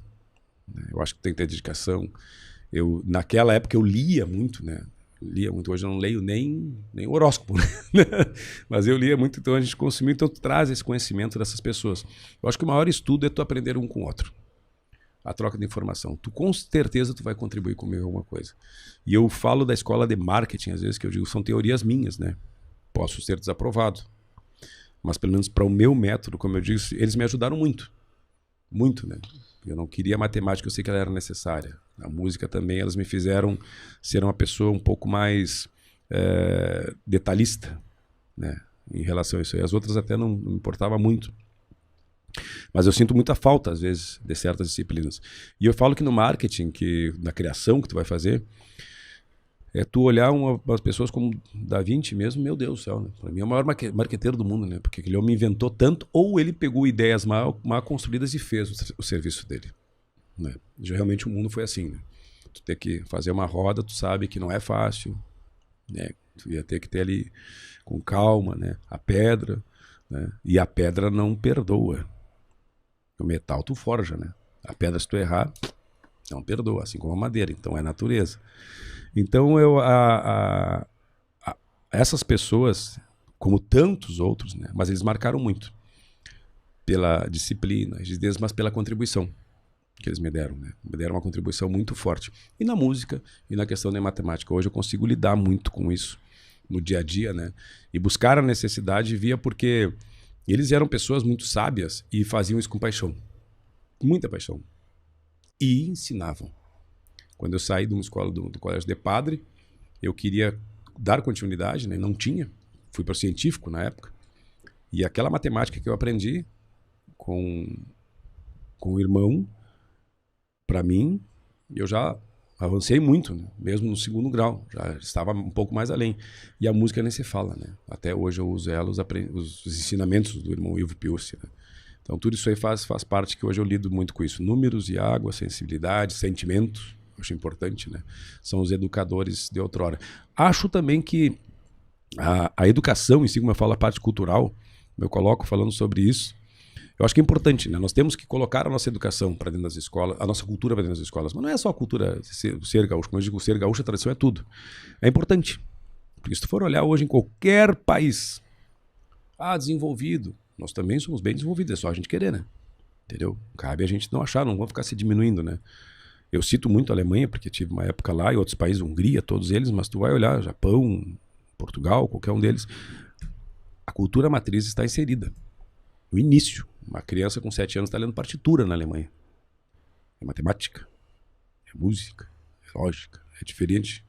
Né? Eu acho que tem que ter dedicação. Naquela época eu lia muito, né? Hoje eu não leio nem horóscopo, né? Mas eu lia muito, então a gente consumiu, então tu traz esse conhecimento dessas pessoas. Eu acho que o maior estudo é tu aprender um com o outro. A troca de informação. Tu com certeza tu vai contribuir comigo alguma coisa. E eu falo da escola de marketing, às vezes, que eu digo, são teorias minhas, né? Posso ser desaprovado. Mas pelo menos para o meu método, como eu disse, eles me ajudaram muito. Muito, né? Eu não queria matemática, eu sei que ela era necessária. A música também, elas me fizeram ser uma pessoa um pouco mais detalhista, né, em relação a isso aí. As outras até não me importava muito. Mas eu sinto muita falta, às vezes, de certas disciplinas. E eu falo que no marketing, na criação que tu vai fazer, é tu olhar umas pessoas como Da Vinci mesmo, meu Deus do céu, né? Para mim é o maior marqueteiro do mundo, né? Porque aquele homem inventou tanto, ou ele pegou ideias mal construídas e fez o serviço dele. Né? Já realmente o mundo foi assim, né? Tu ter que fazer uma roda, tu sabe que não é fácil, né? Tu ia ter que ter ali com calma, né? A pedra, né? E a pedra não perdoa. O metal tu forja, né? A pedra, se tu errar, não perdoa, assim como a madeira, então é natureza. Então essas pessoas, como tantos outros, né? Mas eles marcaram muito pela disciplina, rigidez, mas pela contribuição que eles me deram, né? Me deram uma contribuição muito forte. E na música, e na questão da matemática. Hoje eu consigo lidar muito com isso no dia a dia, né? E buscar a necessidade via porque eles eram pessoas muito sábias e faziam isso com paixão. Muita paixão. E ensinavam. Quando eu saí de uma escola do colégio de padre, eu queria dar continuidade, né? Não tinha. Fui para o científico na época. E aquela matemática que eu aprendi com o irmão, para mim, eu já avancei muito, né? Mesmo no segundo grau, já estava um pouco mais além. E a música nem se fala, né? Até hoje eu uso ela, os ensinamentos do irmão Ivo Piussi, né? Então tudo isso aí faz parte que hoje eu lido muito com isso. Números e água, sensibilidade, sentimentos, acho importante, né? São os educadores de outrora. Acho também que a educação em si, como eu falo, a parte cultural, eu coloco falando sobre isso, eu acho que é importante, né? Nós temos que colocar a nossa educação para dentro das escolas, a nossa cultura para dentro das escolas. Mas não é só a cultura ser gaúcho. Como eu digo, ser gaúcho, a tradição é tudo. É importante. Porque se tu for olhar hoje em qualquer país desenvolvido, nós também somos bem desenvolvidos, é só a gente querer, né? Entendeu? Cabe a gente não achar, não vamos ficar se diminuindo, né? Eu cito muito a Alemanha, porque tive uma época lá, e outros países, Hungria, todos eles, mas tu vai olhar, Japão, Portugal, qualquer um deles, a cultura matriz está inserida. No início, uma criança com 7 anos está lendo partitura na Alemanha. É matemática, é música, é lógica, é diferente,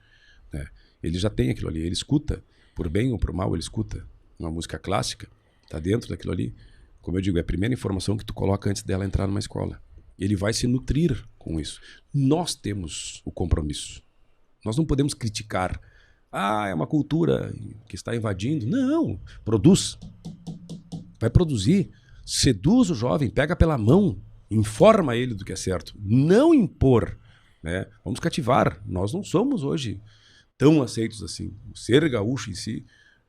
né? Ele já tem aquilo ali, ele escuta, por bem ou por mal, ele escuta uma música clássica, está dentro daquilo ali. Como eu digo, é a primeira informação que tu coloca antes dela entrar numa escola. Ele vai se nutrir com isso. Nós temos o compromisso. Nós não podemos criticar. É uma cultura que está invadindo. Não, produz. Vai produzir. Seduz o jovem, pega pela mão, informa ele do que é certo. Não impor, né? Vamos cativar. Nós não somos hoje tão aceitos assim. O ser gaúcho em si.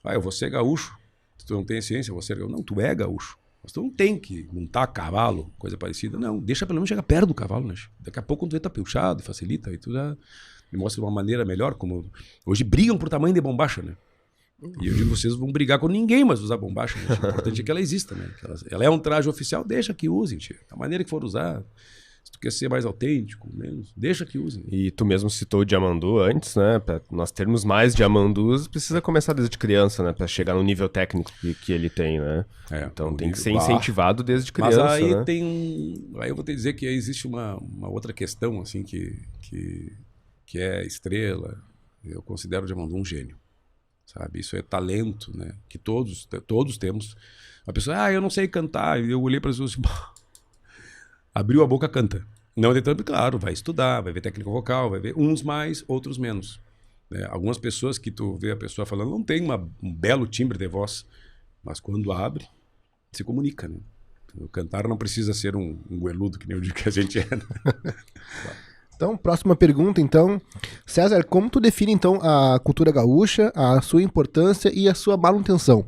Eu vou ser gaúcho. Tu não tem ciência, eu vou ser gaúcho. Não, tu é gaúcho. Mas tu não tem que montar cavalo, coisa parecida. Não, deixa pelo menos chegar perto do cavalo, né? Daqui a pouco quando tu vê, tá pilchado, facilita, e tu já me mostra de uma maneira melhor. Como hoje brigam por tamanho de bombacha, né? E eu digo, vocês vão brigar com ninguém, mas usar bombacha, né? O importante é que ela exista, né? Ela é um traje oficial, deixa que usem, tia. Da maneira que for usar. Se tu quer ser mais autêntico, menos, deixa que usem. E tu mesmo citou o Diamandu antes, né? Pra nós termos mais Diamandus, precisa começar desde criança, né? Pra chegar no nível técnico que ele tem, né? Então tem que ser incentivado desde criança, mas aí né? Aí eu vou te dizer que existe uma outra questão, assim, que é estrela. Eu considero o Diamandu um gênio, sabe? Isso é talento, né? Que todos temos. A pessoa, eu não sei cantar. Eu olhei para as pessoas assim... Abriu a boca, canta. Não de tanto, claro, vai estudar, vai ver técnica vocal, vai ver uns mais, outros menos. Né? Algumas pessoas que tu vê a pessoa falando não tem um belo timbre de voz, mas quando abre, se comunica, né? O cantar não precisa ser um gueludo, que nem eu digo que a gente é. Né? Então, próxima pergunta, então. César, como tu define, então, a cultura gaúcha, a sua importância e a sua manutenção?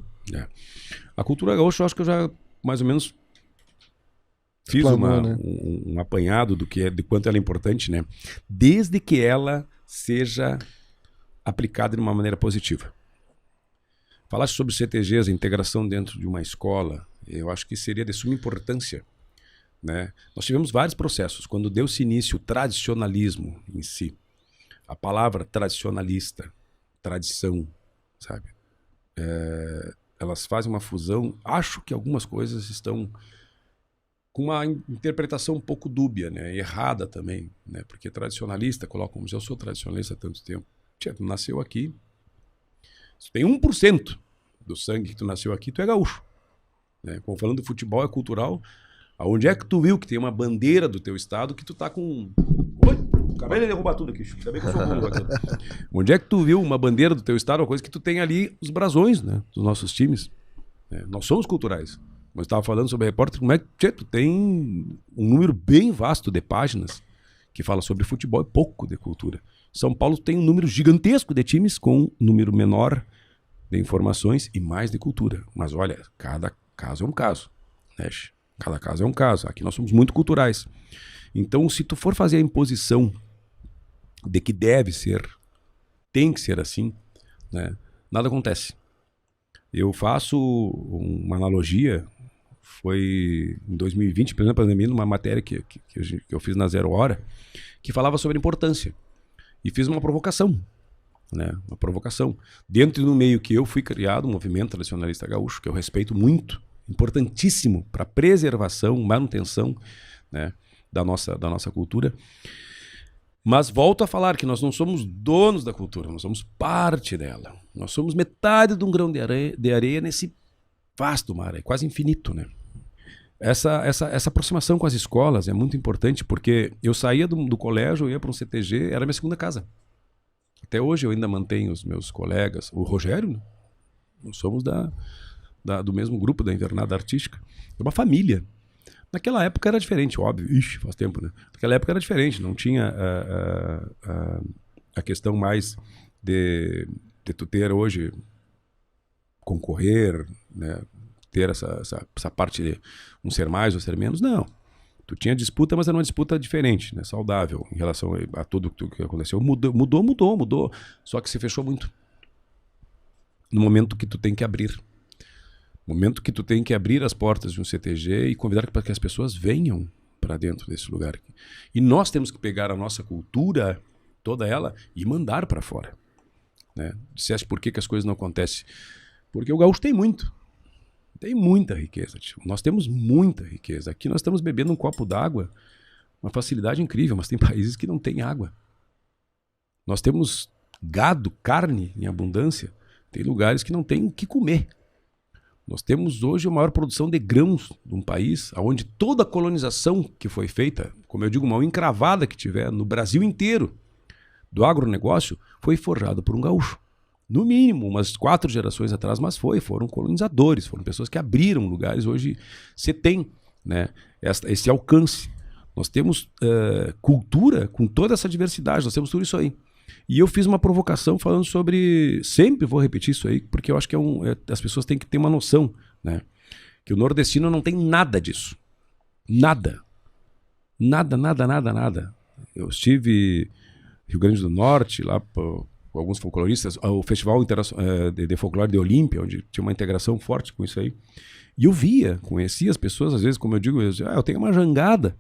A cultura gaúcha, eu acho que eu já, mais ou menos, fiz um apanhado de quanto ela é importante, né? Desde que ela seja aplicada de uma maneira positiva. Falasse sobre CTGs, a integração dentro de uma escola, eu acho que seria de suma importância, né? Nós tivemos vários processos. Quando deu-se início o tradicionalismo em si, a palavra tradicionalista, tradição, sabe? Elas fazem uma fusão. Acho que algumas coisas estão com uma interpretação um pouco dúbia, né? Errada também, né? Porque tradicionalista, colocam, eu sou tradicionalista há tanto tempo. Tia, tu nasceu aqui, se tem 1% do sangue que tu nasceu aqui, tu é gaúcho. Né? Como falando do futebol, é cultural. Aonde é que tu viu que tem uma bandeira do teu estado que tu tá com... Oi? Acabei de derrubar tudo aqui, ainda bem que eu sou bom. Onde é que tu viu uma bandeira do teu estado, uma coisa que tu tem ali os brasões, né? Dos nossos times. Nós somos culturais. Eu estava falando sobre repórter, como é que tu tem um número bem vasto de páginas que fala sobre futebol e pouco de cultura. São Paulo tem um número gigantesco de times com um número menor de informações e mais de cultura. Mas olha, cada caso é um caso, né? Cada caso é um caso. Aqui nós somos muito culturais. Então, se tu for fazer a imposição de que deve ser, tem que ser assim, né? Nada acontece. Eu faço uma analogia. Foi em 2020, por exemplo, pandemia, numa matéria que eu fiz na Zero Hora, que falava sobre importância. E fiz uma provocação, né? Uma provocação. Dentro do meio que eu fui criado, um movimento tradicionalista gaúcho, que eu respeito muito, importantíssimo para a preservação, manutenção, né, da nossa cultura. Mas volto a falar que nós não somos donos da cultura, nós somos parte dela. Nós somos metade de um grão de areia nesse vasto mar, é quase infinito, né? Essa aproximação com as escolas é muito importante, porque eu saía do colégio, eu ia para um CTG, era minha segunda casa. Até hoje eu ainda mantenho os meus colegas, o Rogério, né? Nós somos do mesmo grupo da Invernada Artística, é uma família. Naquela época era diferente, óbvio. Ixi, faz tempo, né? Naquela época era diferente, não tinha a questão mais de tu ter hoje concorrer, né? Ter essa parte de um ser mais ou ser menos, não. Tu tinha disputa, mas era uma disputa diferente, né? Saudável em relação a tudo que aconteceu. Mudou. Só que se fechou muito. No momento que tu tem que abrir. No momento que tu tem que abrir as portas de um CTG e convidar para que as pessoas venham para dentro desse lugar aqui. E nós temos que pegar a nossa cultura, toda ela, e mandar para fora. Né? Disseste por que as coisas não acontecem? Porque o gaúcho tem muito. Tem muita riqueza, tio. Nós temos muita riqueza. Aqui nós estamos bebendo um copo d'água, uma facilidade incrível, mas tem países que não têm água. Nós temos gado, carne em abundância. Tem lugares que não têm o que comer. Nós temos hoje a maior produção de grãos de um país, onde toda a colonização que foi feita, como eu digo, uma encravada que tiver no Brasil inteiro, do agronegócio, foi forjada por um gaúcho. No mínimo, umas 4 gerações atrás, mas foram colonizadores, foram pessoas que abriram lugares. Hoje você tem, né, esse alcance. Nós temos cultura com toda essa diversidade, nós temos tudo isso aí. E eu fiz uma provocação falando sobre, sempre vou repetir isso aí, porque eu acho que as pessoas têm que ter uma noção, né, que o nordestino não tem nada disso. Nada. Nada. Eu estive no Rio Grande do Norte, lá com alguns folcloristas, o Festival de Folclore de Olímpia, onde tinha uma integração forte com isso aí. E eu conhecia as pessoas, às vezes, como eu digo, eu tenho uma jangada.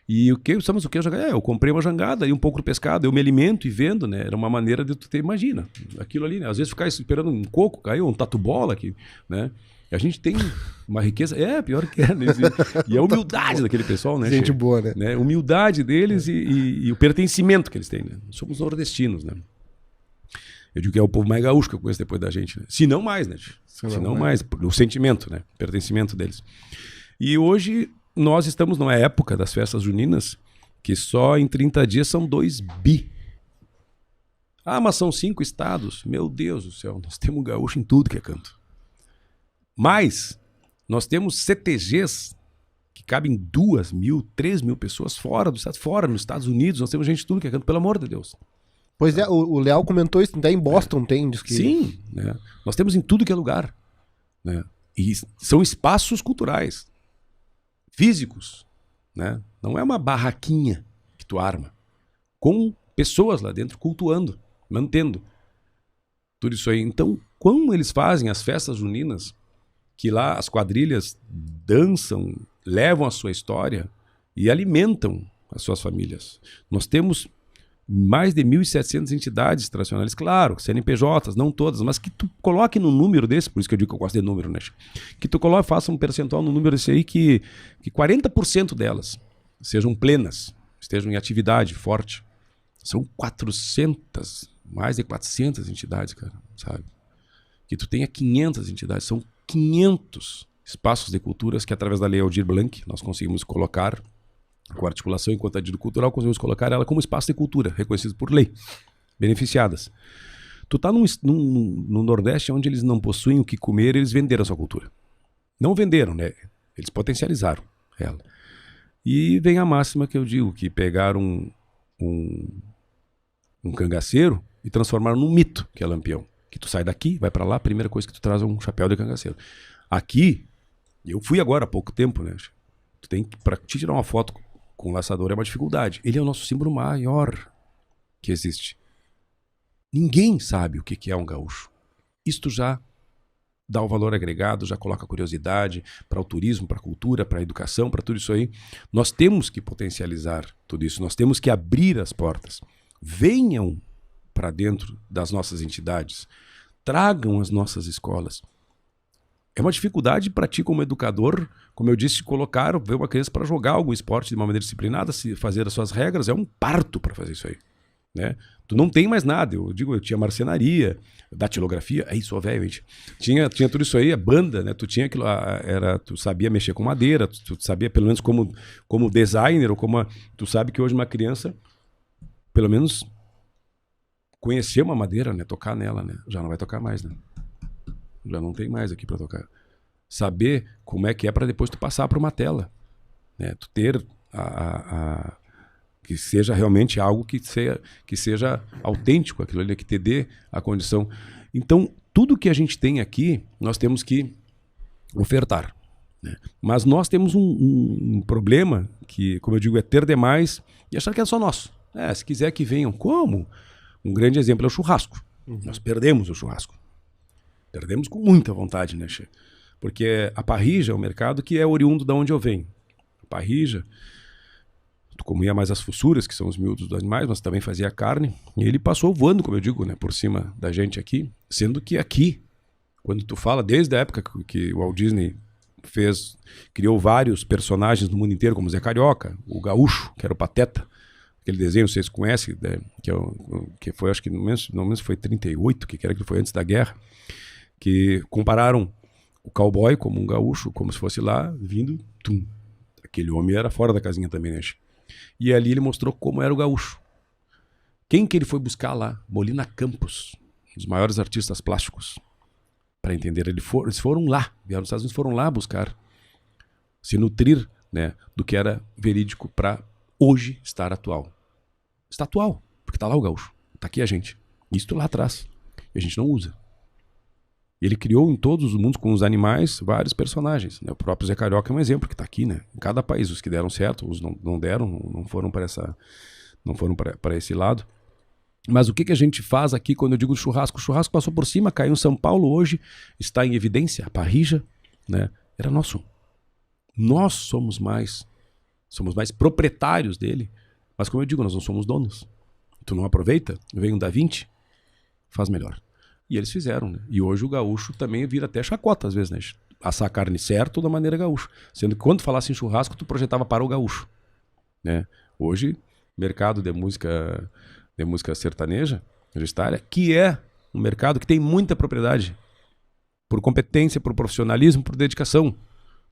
E sabemos o que é jangada? Eu comprei uma jangada e um pouco de pescado, eu me alimento e vendo, né? Era uma maneira de tu ter, imagina, aquilo ali, né? Às vezes ficar esperando um coco cair, um tatu-bola aqui, né? E a gente tem uma riqueza, pior que é, né? E a humildade daquele pessoal, né? Gente boa, né? Humildade deles e o pertencimento que eles têm, né? Somos nordestinos, né? Eu digo que é o povo mais gaúcho que eu conheço depois da gente, né? Se não mais, né? Se não mais, o sentimento, né? O pertencimento deles. E hoje nós estamos numa época das festas juninas que só em 30 dias são 2 bi. Mas são 5 estados. Meu Deus do céu, nós temos gaúcho em tudo que é canto. Mas nós temos CTGs que cabem 2.000, 3.000 pessoas fora do estado, fora nos Estados Unidos. Nós temos gente de tudo que é canto, pelo amor de Deus. Pois é, o Leal comentou isso, até em Boston tem. Diz que... Sim, né? Nós temos em tudo que é lugar. Né? E são espaços culturais, físicos. Né? Não é uma barraquinha que tu arma. Com pessoas lá dentro cultuando, mantendo tudo isso aí. Então, como eles fazem as festas juninas, que lá as quadrilhas dançam, levam a sua história e alimentam as suas famílias. Nós temos mais de 1.700 entidades tradicionais, claro, CNPJs, não todas, mas que tu coloque num número desse, por isso que eu digo que eu gosto de número, né? Que tu coloque, faça um percentual no número desse aí, que 40% delas sejam plenas, estejam em atividade forte. São 400, mais de 400 entidades, cara, sabe? Que tu tenha 500 entidades, são 500 espaços de culturas que através da Lei Aldir Blanc nós conseguimos colocar, com a articulação enquanto adido cultural, conseguimos colocar ela como espaço de cultura, reconhecido por lei, beneficiadas. Tu tá no Nordeste, onde eles não possuem o que comer, eles venderam a sua cultura. Não venderam, né? Eles potencializaram ela. E vem a máxima que eu digo, que pegaram um cangaceiro e transformaram num mito, que é Lampião. Que tu sai daqui, vai pra lá, a primeira coisa que tu traz é um chapéu de cangaceiro. Aqui, eu fui agora há pouco tempo, né? Tu tem que, pra te tirar uma foto com o laçador é uma dificuldade. Ele é o nosso símbolo maior que existe. Ninguém sabe o que é um gaúcho. Isto já dá o valor agregado, já coloca curiosidade para o turismo, para a cultura, para a educação, para tudo isso aí. Nós temos que potencializar tudo isso, nós temos que abrir as portas. Venham para dentro das nossas entidades, tragam as nossas escolas. É uma dificuldade para ti como educador, como eu disse, ver uma criança para jogar algum esporte de uma maneira disciplinada, se fazer as suas regras, é um parto para fazer isso aí. Né? Tu não tem mais nada. Eu tinha marcenaria, datilografia, é isso, velho, gente. Tinha tudo isso aí, a banda, né? Tu tinha aquilo, tu sabia mexer com madeira, tu sabia pelo menos como designer, ou tu sabe que hoje uma criança, pelo menos conhecer uma madeira, né? Tocar nela, né? Já não vai tocar mais, né? Já não tem mais aqui para tocar. Saber como é que é para depois tu passar para uma tela. né? Tu ter que seja realmente algo que seja autêntico, aquilo ali que te dê a condição. Então, tudo que a gente tem aqui, nós temos que ofertar, né? Mas nós temos um problema que, como eu digo, é ter demais e achar que é só nosso. Se quiser que venham. Como? Um grande exemplo é o churrasco. Nós perdemos o churrasco. Perdemos com muita vontade, né, Che? Porque a parrilla é um mercado que é oriundo de onde eu venho. A parrilla, tu comia mais as fossuras, que são os miúdos dos animais, mas também fazia carne. E ele passou voando, como eu digo, né, por cima da gente aqui. Sendo que aqui, quando tu fala, desde a época que o Walt Disney criou vários personagens no mundo inteiro, como o Zé Carioca, o Gaúcho, que era o Pateta, aquele desenho, vocês conhecem, né, que foi, acho que no menos foi 38, que era que foi antes da guerra, que compararam o cowboy como um gaúcho, como se fosse lá, vindo, tum. Aquele homem era fora da casinha também, né? E ali ele mostrou como era o gaúcho. Quem que ele foi buscar lá? Molina Campos, um dos maiores artistas plásticos. Para entender, eles foram lá, vieram dos Estados Unidos, foram lá buscar, se nutrir, né, do que era verídico para hoje estar atual. Está atual, porque está lá o gaúcho, está aqui a gente. Isso lá atrás, e a gente não usa. Ele criou em todos os mundos, com os animais, vários personagens, né? O próprio Zé Carioca é um exemplo que está aqui, né? Em cada país, os que deram certo, os não deram, não foram para esse lado. Mas o que a gente faz aqui quando eu digo churrasco? O churrasco passou por cima, caiu em São Paulo hoje, está em evidência, a parrilla, né? Era nosso. Nós somos mais proprietários dele, mas como eu digo, nós não somos donos. Tu não aproveita, vem um Da Vinci, faz melhor. E eles fizeram, né? E hoje o gaúcho também vira até chacota às vezes, né? Assar carne certo da maneira gaúcha. Sendo que quando falasse em churrasco, tu projetava para o gaúcho, né? Hoje, mercado de música sertaneja, universitária, que é um mercado que tem muita propriedade. Por competência, por profissionalismo, por dedicação.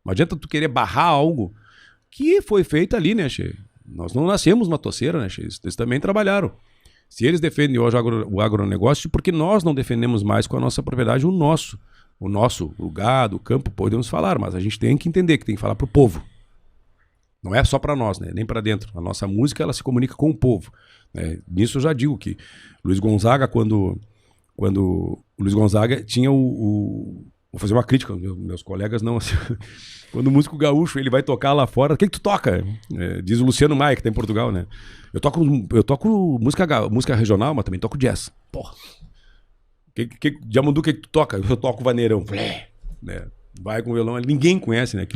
Não adianta tu querer barrar algo que foi feito ali, né, Che? Nós não nascemos uma toceira, né, Che? Eles também trabalharam. Se eles defendem hoje o agronegócio, porque nós não defendemos mais com a nossa propriedade o nosso, o gado, o campo, podemos falar, mas a gente tem que entender que tem que falar para o povo. Não é só para nós, né? Nem para dentro. A nossa música, ela se comunica com o povo, né? Nisso eu já digo que Luiz Gonzaga, quando o Luiz Gonzaga tinha vou fazer uma crítica, meus colegas não, assim, quando o músico gaúcho ele vai tocar lá fora, o que tu toca? Diz o Luciano Maia, que tá em Portugal, né? Eu toco música regional, mas também toco jazz. Porra. Diamandu, o que tu toca? Eu toco vaneirão. Né? Vai com o violão, ninguém conhece, né?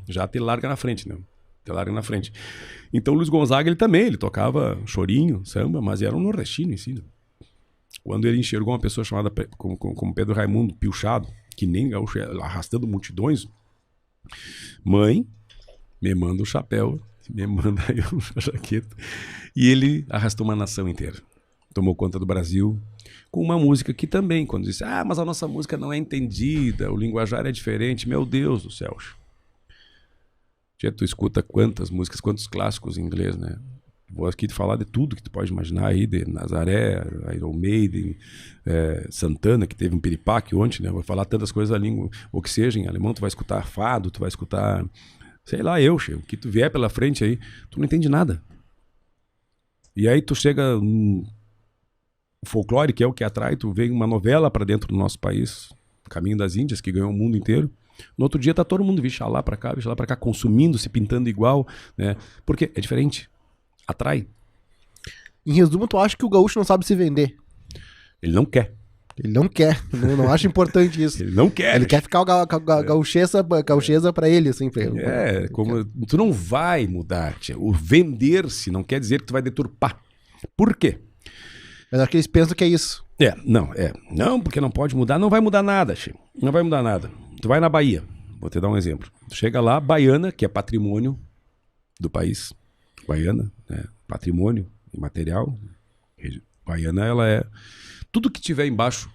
Já te larga na frente, né? Te larga na frente. Então o Luiz Gonzaga, ele tocava chorinho, samba, mas era um nordestino em si, né? Quando ele enxergou uma pessoa chamada como Pedro Raimundo, piochado, que nem gaúcho, arrastando multidões, mãe, me manda o chapéu, me manda aí a jaqueta. E ele arrastou uma nação inteira. Tomou conta do Brasil com uma música que também, quando disse, mas a nossa música não é entendida, o linguajar é diferente, meu Deus do céu. Tu escuta quantas músicas, quantos clássicos em inglês, né? Vou aqui te falar de tudo que tu pode imaginar aí, de Nazaré, Iron Maiden, Santana, que teve um piripaque ontem, né? Vou falar tantas coisas da língua, ou que seja, em alemão tu vai escutar fado, tu vai escutar, sei lá, o que tu vier pela frente aí, tu não entende nada. E aí tu chega no folclore, que é o que atrai, tu vê uma novela pra dentro do nosso país, Caminho das Índias, que ganhou o mundo inteiro. No outro dia tá todo mundo vixe lá pra cá, consumindo, se pintando igual, né? Porque é diferente. Atrai. Em resumo, tu acha que o gaúcho não sabe se vender? Ele não quer. Ele não quer. Não acha importante isso. Ele não quer. Ele quer ficar gauchesa pra ele, assim. Como tu não vai mudar, tia. O vender-se não quer dizer que tu vai deturpar. Por quê? Mas acho que eles pensam que é isso. Não, porque não pode mudar. Não vai mudar nada, tia. Não vai mudar nada. Tu vai na Bahia. Vou te dar um exemplo. Tu chega lá, Baiana, que é patrimônio do país. Baiana, né? Patrimônio imaterial. Baiana, ela é... Tudo que tiver embaixo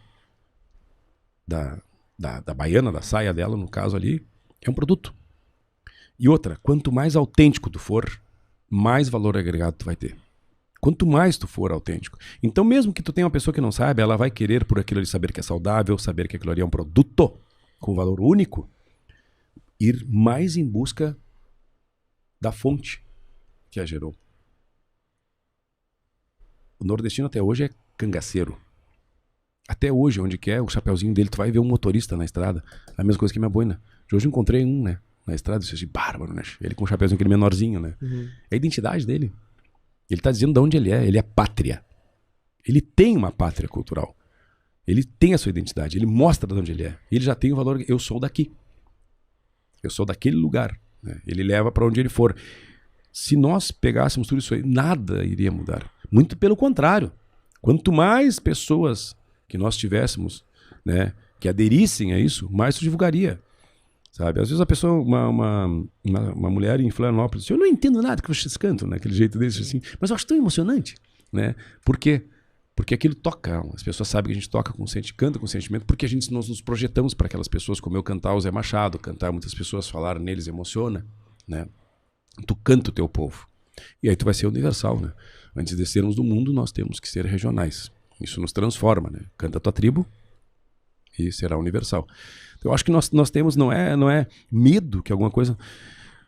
da baiana, da saia dela, no caso ali, é um produto. E outra, quanto mais autêntico tu for, mais valor agregado tu vai ter. Quanto mais tu for autêntico. Então, mesmo que tu tenha uma pessoa que não sabe, ela vai querer por aquilo ali saber que é saudável, saber que aquilo ali é um produto com valor único, ir mais em busca da fonte que a gerou. O nordestino até hoje é cangaceiro. Até hoje, onde quer, o chapeuzinho dele, tu vai ver um motorista na estrada. A mesma coisa que minha boina. Hoje eu encontrei um, né? Na estrada, eu disse, bárbaro, né? Ele com o chapeuzinho aquele menorzinho, né? É a identidade dele. Ele tá dizendo de onde ele é pátria. Ele tem uma pátria cultural. Ele tem a sua identidade, ele mostra de onde ele é. Ele já tem o valor, eu sou daqui. Eu sou daquele lugar. Né? Ele leva para onde ele for. Se nós pegássemos tudo isso aí, nada iria mudar. Muito pelo contrário. Quanto mais pessoas que nós tivéssemos, né, que aderissem a isso, mais isso divulgaria. Sabe? Às vezes a pessoa, uma mulher em Florianópolis, diz, eu não entendo nada que vocês cantam, né? Aquele jeito desse assim, mas eu acho tão emocionante. Né? Por quê? Porque aquilo toca. As pessoas sabem que a gente toca com sentimento, canta com sentimento, porque nós nos projetamos para aquelas pessoas, como eu cantar o Zé Machado, cantar muitas pessoas, falar neles emociona. Né? Tu canta o teu povo. E aí tu vai ser universal. Né? Antes de sermos do mundo, nós temos que ser regionais. Isso nos transforma. Né? Canta a tua tribo e será universal. Eu acho que nós temos, não é medo que alguma coisa...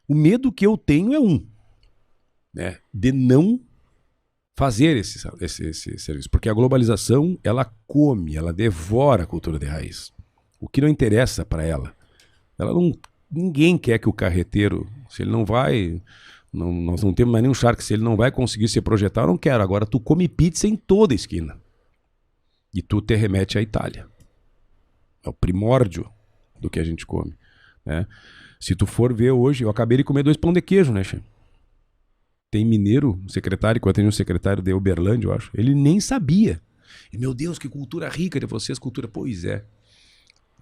O medo que eu tenho é né, de não fazer esse serviço. Porque a globalização, ela come, ela devora a cultura de raiz. O que não interessa para ela. Ninguém quer que o carreteiro, se ele não vai... nós não temos mais nenhum charque, se ele não vai conseguir se projetar, eu não quero. Agora, tu come pizza em toda esquina. E tu te remete à Itália. É o primórdio do que a gente come. Né? Se tu for ver hoje, eu acabei de comer 2 pão de queijo, né, Che? Tem mineiro, um secretário, que eu tenho um secretário de Uberlândia, eu acho. Ele nem sabia. E, meu Deus, que cultura rica de vocês, cultura. Pois é.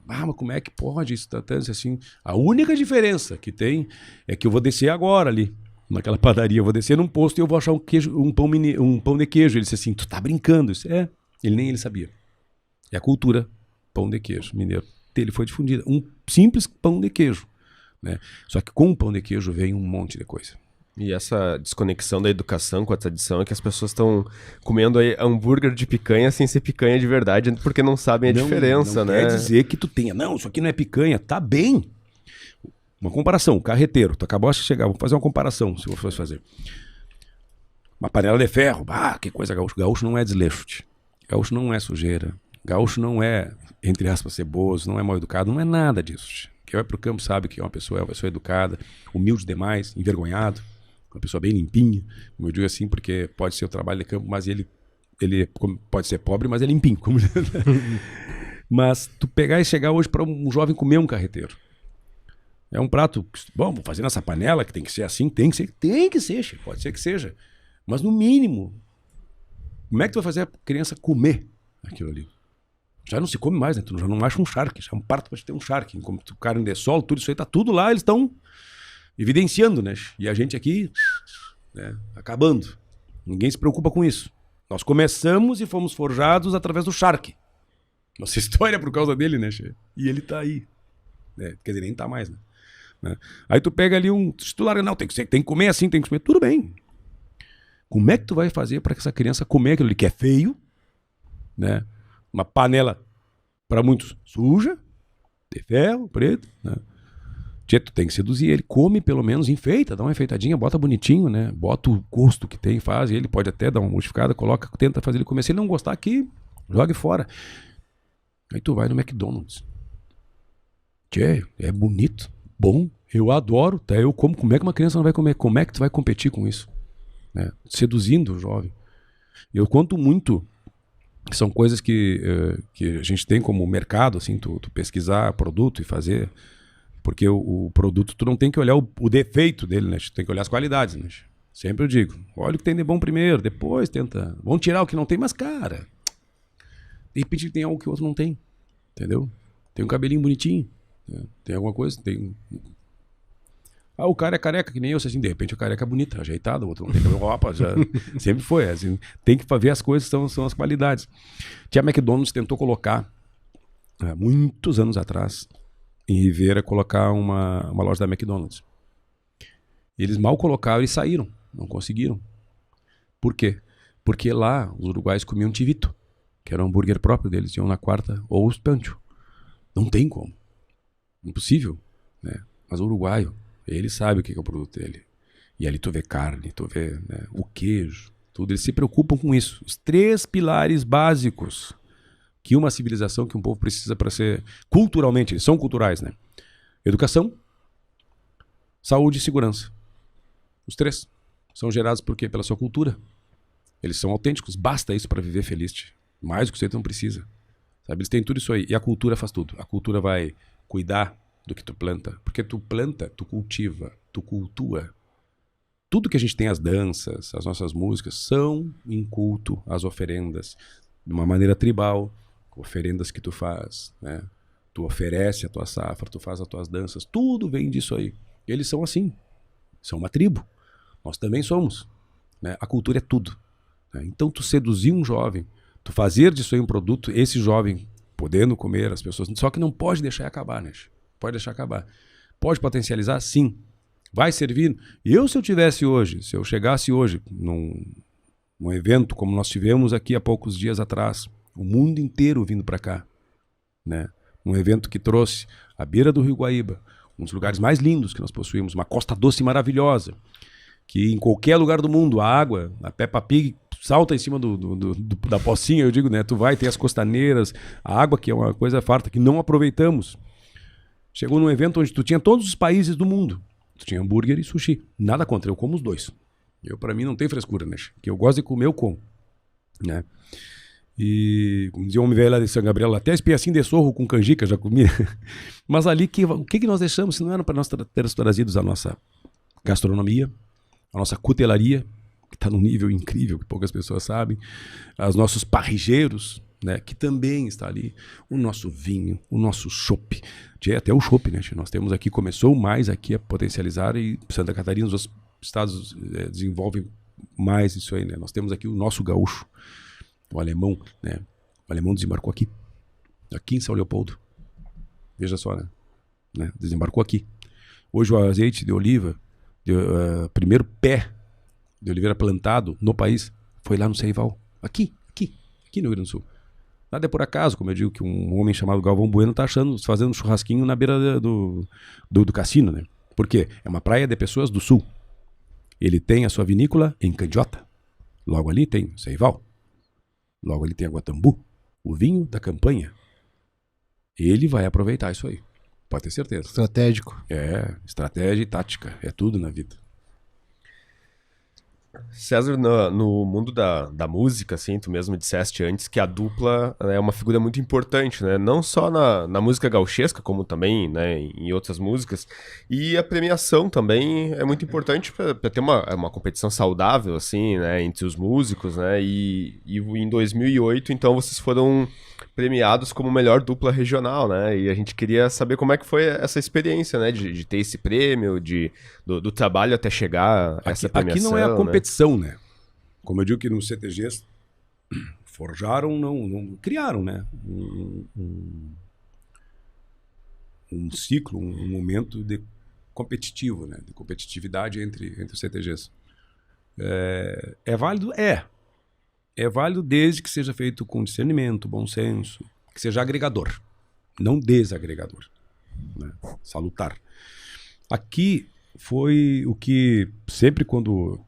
Ah, mas como é que pode isso? Tá assim. A única diferença que tem é que eu vou descer agora ali, naquela padaria. Eu vou descer num posto e eu vou achar um pão de queijo. Ele disse assim, tu tá brincando? Isso é. Nem ele sabia. É a cultura pão de queijo mineiro. Ele foi difundida. Um simples pão de queijo. Né? Só que com o pão de queijo vem um monte de coisa. E essa desconexão da educação com a tradição é que as pessoas estão comendo aí hambúrguer de picanha sem ser picanha de verdade, porque não sabem a diferença, não né? Quer dizer que tu tenha. Não, isso aqui não é picanha. Tá bem. Uma comparação. Carreteiro. Tu acabou de chegar. Vou fazer uma comparação, se eu fosse fazer. Uma panela de ferro. Ah, que coisa gaúcho. Gaúcho não é desleixo. Gaúcho não é sujeira. Gaúcho não é, entre aspas, ceboso, não é mal educado, não é nada disso. Quem vai pro campo sabe que é uma pessoa educada, humilde demais, envergonhado, uma pessoa bem limpinha. Como eu digo assim, porque pode ser o trabalho de campo, mas ele pode ser pobre, mas é limpinho. Mas tu pegar e chegar hoje para um jovem comer um carreteiro. É um prato, bom, vou fazer nessa panela, que tem que ser assim, tem que ser, pode ser que seja. Mas no mínimo, como é que tu vai fazer a criança comer aquilo ali? Já não se come mais, né? Tu já não acha um charque, já é um parto para ter um charque. Como tu carne de sol, tudo isso aí tá tudo lá, eles estão evidenciando, né? E a gente aqui, né, acabando. Ninguém se preocupa com isso. Nós começamos e fomos forjados através do charque. Nossa história é por causa dele, né, Che? E ele tá aí. Né? Quer dizer, nem tá mais, né? Aí tu pega ali um titular, não, tem que comer assim, tem que comer. Tudo bem. Como é que tu vai fazer para que essa criança comer aquilo ali que é feio, né? Uma panela, para muitos, suja, de ferro, preto, né? Tchê, tu tem que seduzir ele, come pelo menos, enfeita, dá uma enfeitadinha, bota bonitinho, né? Bota o gosto que tem, faz, ele pode até dar uma modificada, coloca, tenta fazer ele comer. Se ele não gostar aqui, jogue fora. Aí tu vai no McDonald's. Tchê, é bonito, bom, eu adoro, tá? Eu como é que uma criança não vai comer? Como é que tu vai competir com isso? Né? Seduzindo o jovem. Eu conto muito... São coisas que a gente tem como mercado, assim, tu pesquisar produto e fazer, porque o produto tu não tem que olhar o defeito dele, né? Tu tem que olhar as qualidades, né? Sempre eu digo, olha o que tem de bom primeiro, depois tenta, vamos tirar o que não tem, mas cara, de repente tem algo que o outro não tem, entendeu? Tem um cabelinho bonitinho, né? Tem alguma coisa, tem... Ah, o cara é careca, que nem eu, assim, de repente o careca é bonito, ajeitado, o outro não tem cabelo, opa, já sempre foi, assim, tem que ver as coisas, são as qualidades. Que a McDonald's tentou colocar, muitos anos atrás, em Rivera, colocar uma loja da McDonald's. Eles mal colocaram e saíram, não conseguiram. Por quê? Porque lá os uruguaios comiam tivito, que era um hambúrguer próprio deles, iam na quarta, ou os pancho. Não tem como. Impossível, né? Mas o uruguaio, ele sabe o que é o produto dele. E ali tu vê carne, tu vê, né, o queijo, tudo. Eles se preocupam com isso. Os 3 pilares básicos que uma civilização, que um povo precisa para ser culturalmente, eles são culturais, né? Educação, saúde e segurança. Os 3 são gerados por quê? Pela sua cultura. Eles são autênticos. Basta isso para viver feliz. Mais do que você não precisa. Sabe? Eles têm tudo isso aí. E a cultura faz tudo. A cultura vai cuidar do que tu planta. Porque tu planta, tu cultiva, tu cultua. Tudo que a gente tem, as danças, as nossas músicas, são em culto às oferendas. De uma maneira tribal. Oferendas que tu faz, né? Tu oferece a tua safra, tu faz as tuas danças. Tudo vem disso aí. Eles são assim. São uma tribo. Nós também somos. Né? A cultura é tudo. Né? Então tu seduzir um jovem, tu fazer disso aí um produto, esse jovem podendo comer as pessoas, só que não pode deixar acabar, né? Pode deixar acabar. Pode potencializar? Sim. Vai servir? Se eu tivesse hoje, se eu chegasse hoje num evento como nós tivemos aqui há poucos dias atrás, o mundo inteiro vindo para cá, né? Um evento que trouxe à beira do Rio Guaíba, um dos lugares mais lindos que nós possuímos, uma costa doce maravilhosa, que em qualquer lugar do mundo, a água, a Peppa Pig salta em cima da pocinha, eu digo, né? Tu vai ter as costaneiras, a água que é uma coisa farta, que não aproveitamos. Chegou num evento onde tu tinha todos os países do mundo. Tu tinha hambúrguer e sushi. Nada contra, eu como os dois. Para mim não tem frescura, né? Que eu gosto de comer, eu como, né? E, como dizia o homem velho lá de São Gabriel, até espinhacinho de sorro com canjica já comia. Mas ali, o que nós deixamos se não era para nós ter trazidos a nossa gastronomia, a nossa cutelaria, que está num nível incrível, que poucas pessoas sabem, os nossos parrigeiros, né, que também está ali, o nosso vinho, o nosso chopp, até o chopp, né, nós temos aqui, começou mais aqui a potencializar, e Santa Catarina, os outros estados desenvolvem mais isso aí, né, nós temos aqui o nosso gaúcho, o alemão, né? O alemão desembarcou aqui em São Leopoldo. Veja só, né? Desembarcou aqui. Hoje o azeite de oliva, primeiro pé de oliveira plantado no país, foi lá no Ceival. Aqui no Rio Grande do Sul. Nada é por acaso, como eu digo, que um homem chamado Galvão Bueno está fazendo um churrasquinho na beira do cassino, né? Por quê? É uma praia de pessoas do sul. Ele tem a sua vinícola em Candiota. Logo ali tem Ceival. Logo ali tem a Guatambu, o vinho da campanha. Ele vai aproveitar isso aí. Pode ter certeza. Estratégico. Estratégia e tática. É tudo na vida. César, no mundo da música, assim, tu mesmo disseste antes que a dupla é uma figura muito importante, né? Não só na música gauchesca, como também, né, em outras músicas. E a premiação também é muito importante para ter uma competição saudável, assim, né, entre os músicos, né? E em 2008, então, vocês foram premiados como melhor dupla regional, né? E a gente queria saber como é que foi essa experiência, né? De ter esse prêmio, do trabalho até chegar a essa premiação. Aqui não é a competição, né? Como eu digo que nos CTGs forjaram, não criaram, né? Um ciclo, um momento de competitivo, né? De competitividade entre os CTGs. É válido? É válido desde que seja feito com discernimento, bom senso, que seja agregador, não desagregador, né? Salutar. Aqui foi o que sempre quando,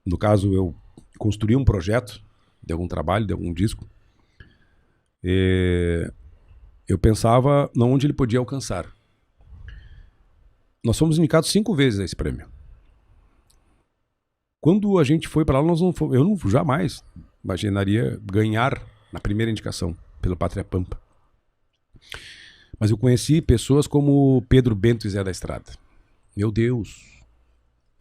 no caso, eu construí um projeto de algum trabalho, de algum disco, eu pensava onde ele podia alcançar. Nós fomos indicados 5 vezes a esse prêmio. Quando a gente foi para lá, eu não jamais imaginaria ganhar na primeira indicação pelo Pátria Pampa. Mas eu conheci pessoas como Pedro Bento e Zé da Estrada. Meu Deus!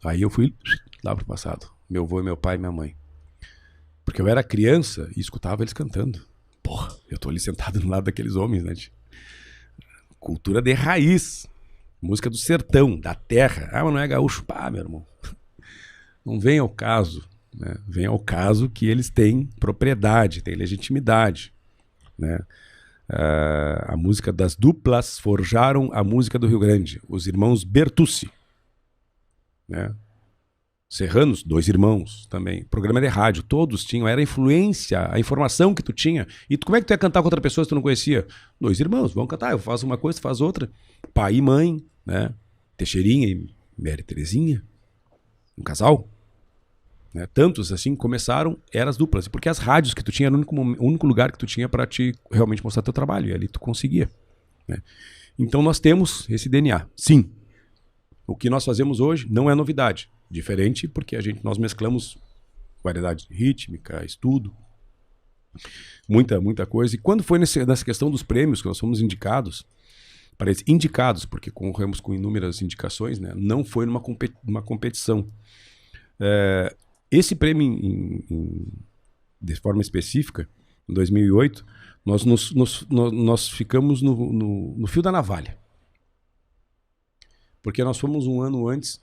Aí eu fui lá pro passado. Meu avô, meu pai e minha mãe. Porque eu era criança e escutava eles cantando. Porra, eu tô ali sentado do lado daqueles homens, né? Cultura de raiz. Música do sertão, da terra. Ah, mas não é gaúcho. Pá, meu irmão. Não vem ao caso, né? Vem ao caso que eles têm propriedade, têm legitimidade, né? A música das duplas forjaram a música do Rio Grande, os irmãos Bertucci, né? Serranos, 2 irmãos também, programa de rádio, todos tinham, era a influência, a informação que tu tinha. E como é que tu ia cantar com outra pessoa se tu não conhecia? 2 irmãos, vamos cantar, eu faço uma coisa, tu faz outra. Pai e mãe, né? Teixeirinha e Mary Terezinha. um casal, né? Tantos assim começaram, eram as duplas, porque as rádios que tu tinha era o único lugar que tu tinha para te realmente mostrar teu trabalho, e ali tu conseguia, né? Então nós temos esse DNA, sim. O que nós fazemos hoje não é novidade, diferente porque nós mesclamos variedade rítmica, estudo, muita coisa. E quando foi nessa questão dos prêmios que nós fomos indicados, porque concorremos com inúmeras indicações, né? Não foi numa competição. Esse prêmio, de forma específica, em 2008, nós ficamos no fio da navalha. Porque nós fomos um ano antes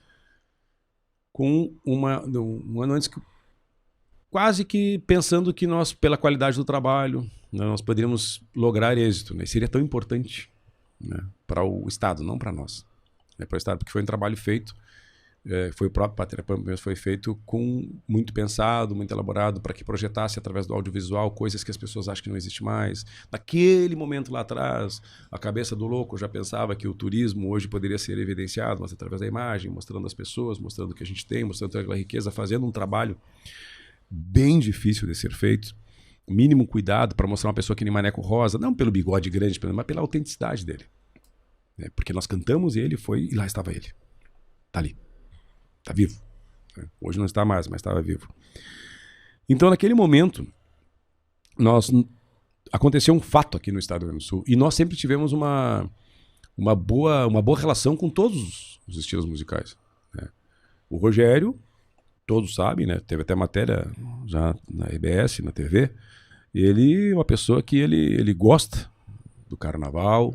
quase que pensando que nós, pela qualidade do trabalho, né, nós poderíamos lograr êxito, né? Seria tão importante, né, para o Estado, não para nós, né, para o Estado, porque foi um trabalho feito, foi o próprio Pátria Pampa mesmo, foi feito com muito pensado, muito elaborado, para que projetasse através do audiovisual coisas que as pessoas acham que não existe mais. Naquele momento lá atrás, a cabeça do louco já pensava que o turismo hoje poderia ser evidenciado, mas através da imagem, mostrando as pessoas, mostrando o que a gente tem, mostrando aquela riqueza, fazendo um trabalho bem difícil de ser feito, mínimo cuidado para mostrar uma pessoa que nem Maneco Rosa, não pelo bigode grande, mas pela autenticidade dele, né? Porque nós cantamos e ele foi, e lá estava ele, tá ali, tá vivo, né? Hoje não está mais, mas estava vivo. Então naquele momento aconteceu um fato aqui no estado do Rio Grande do Sul, e nós sempre tivemos uma boa relação com todos os estilos musicais, né? O Rogério, todos sabem, né? Teve até matéria já na EBS, na TV. Ele é uma pessoa que ele gosta do carnaval,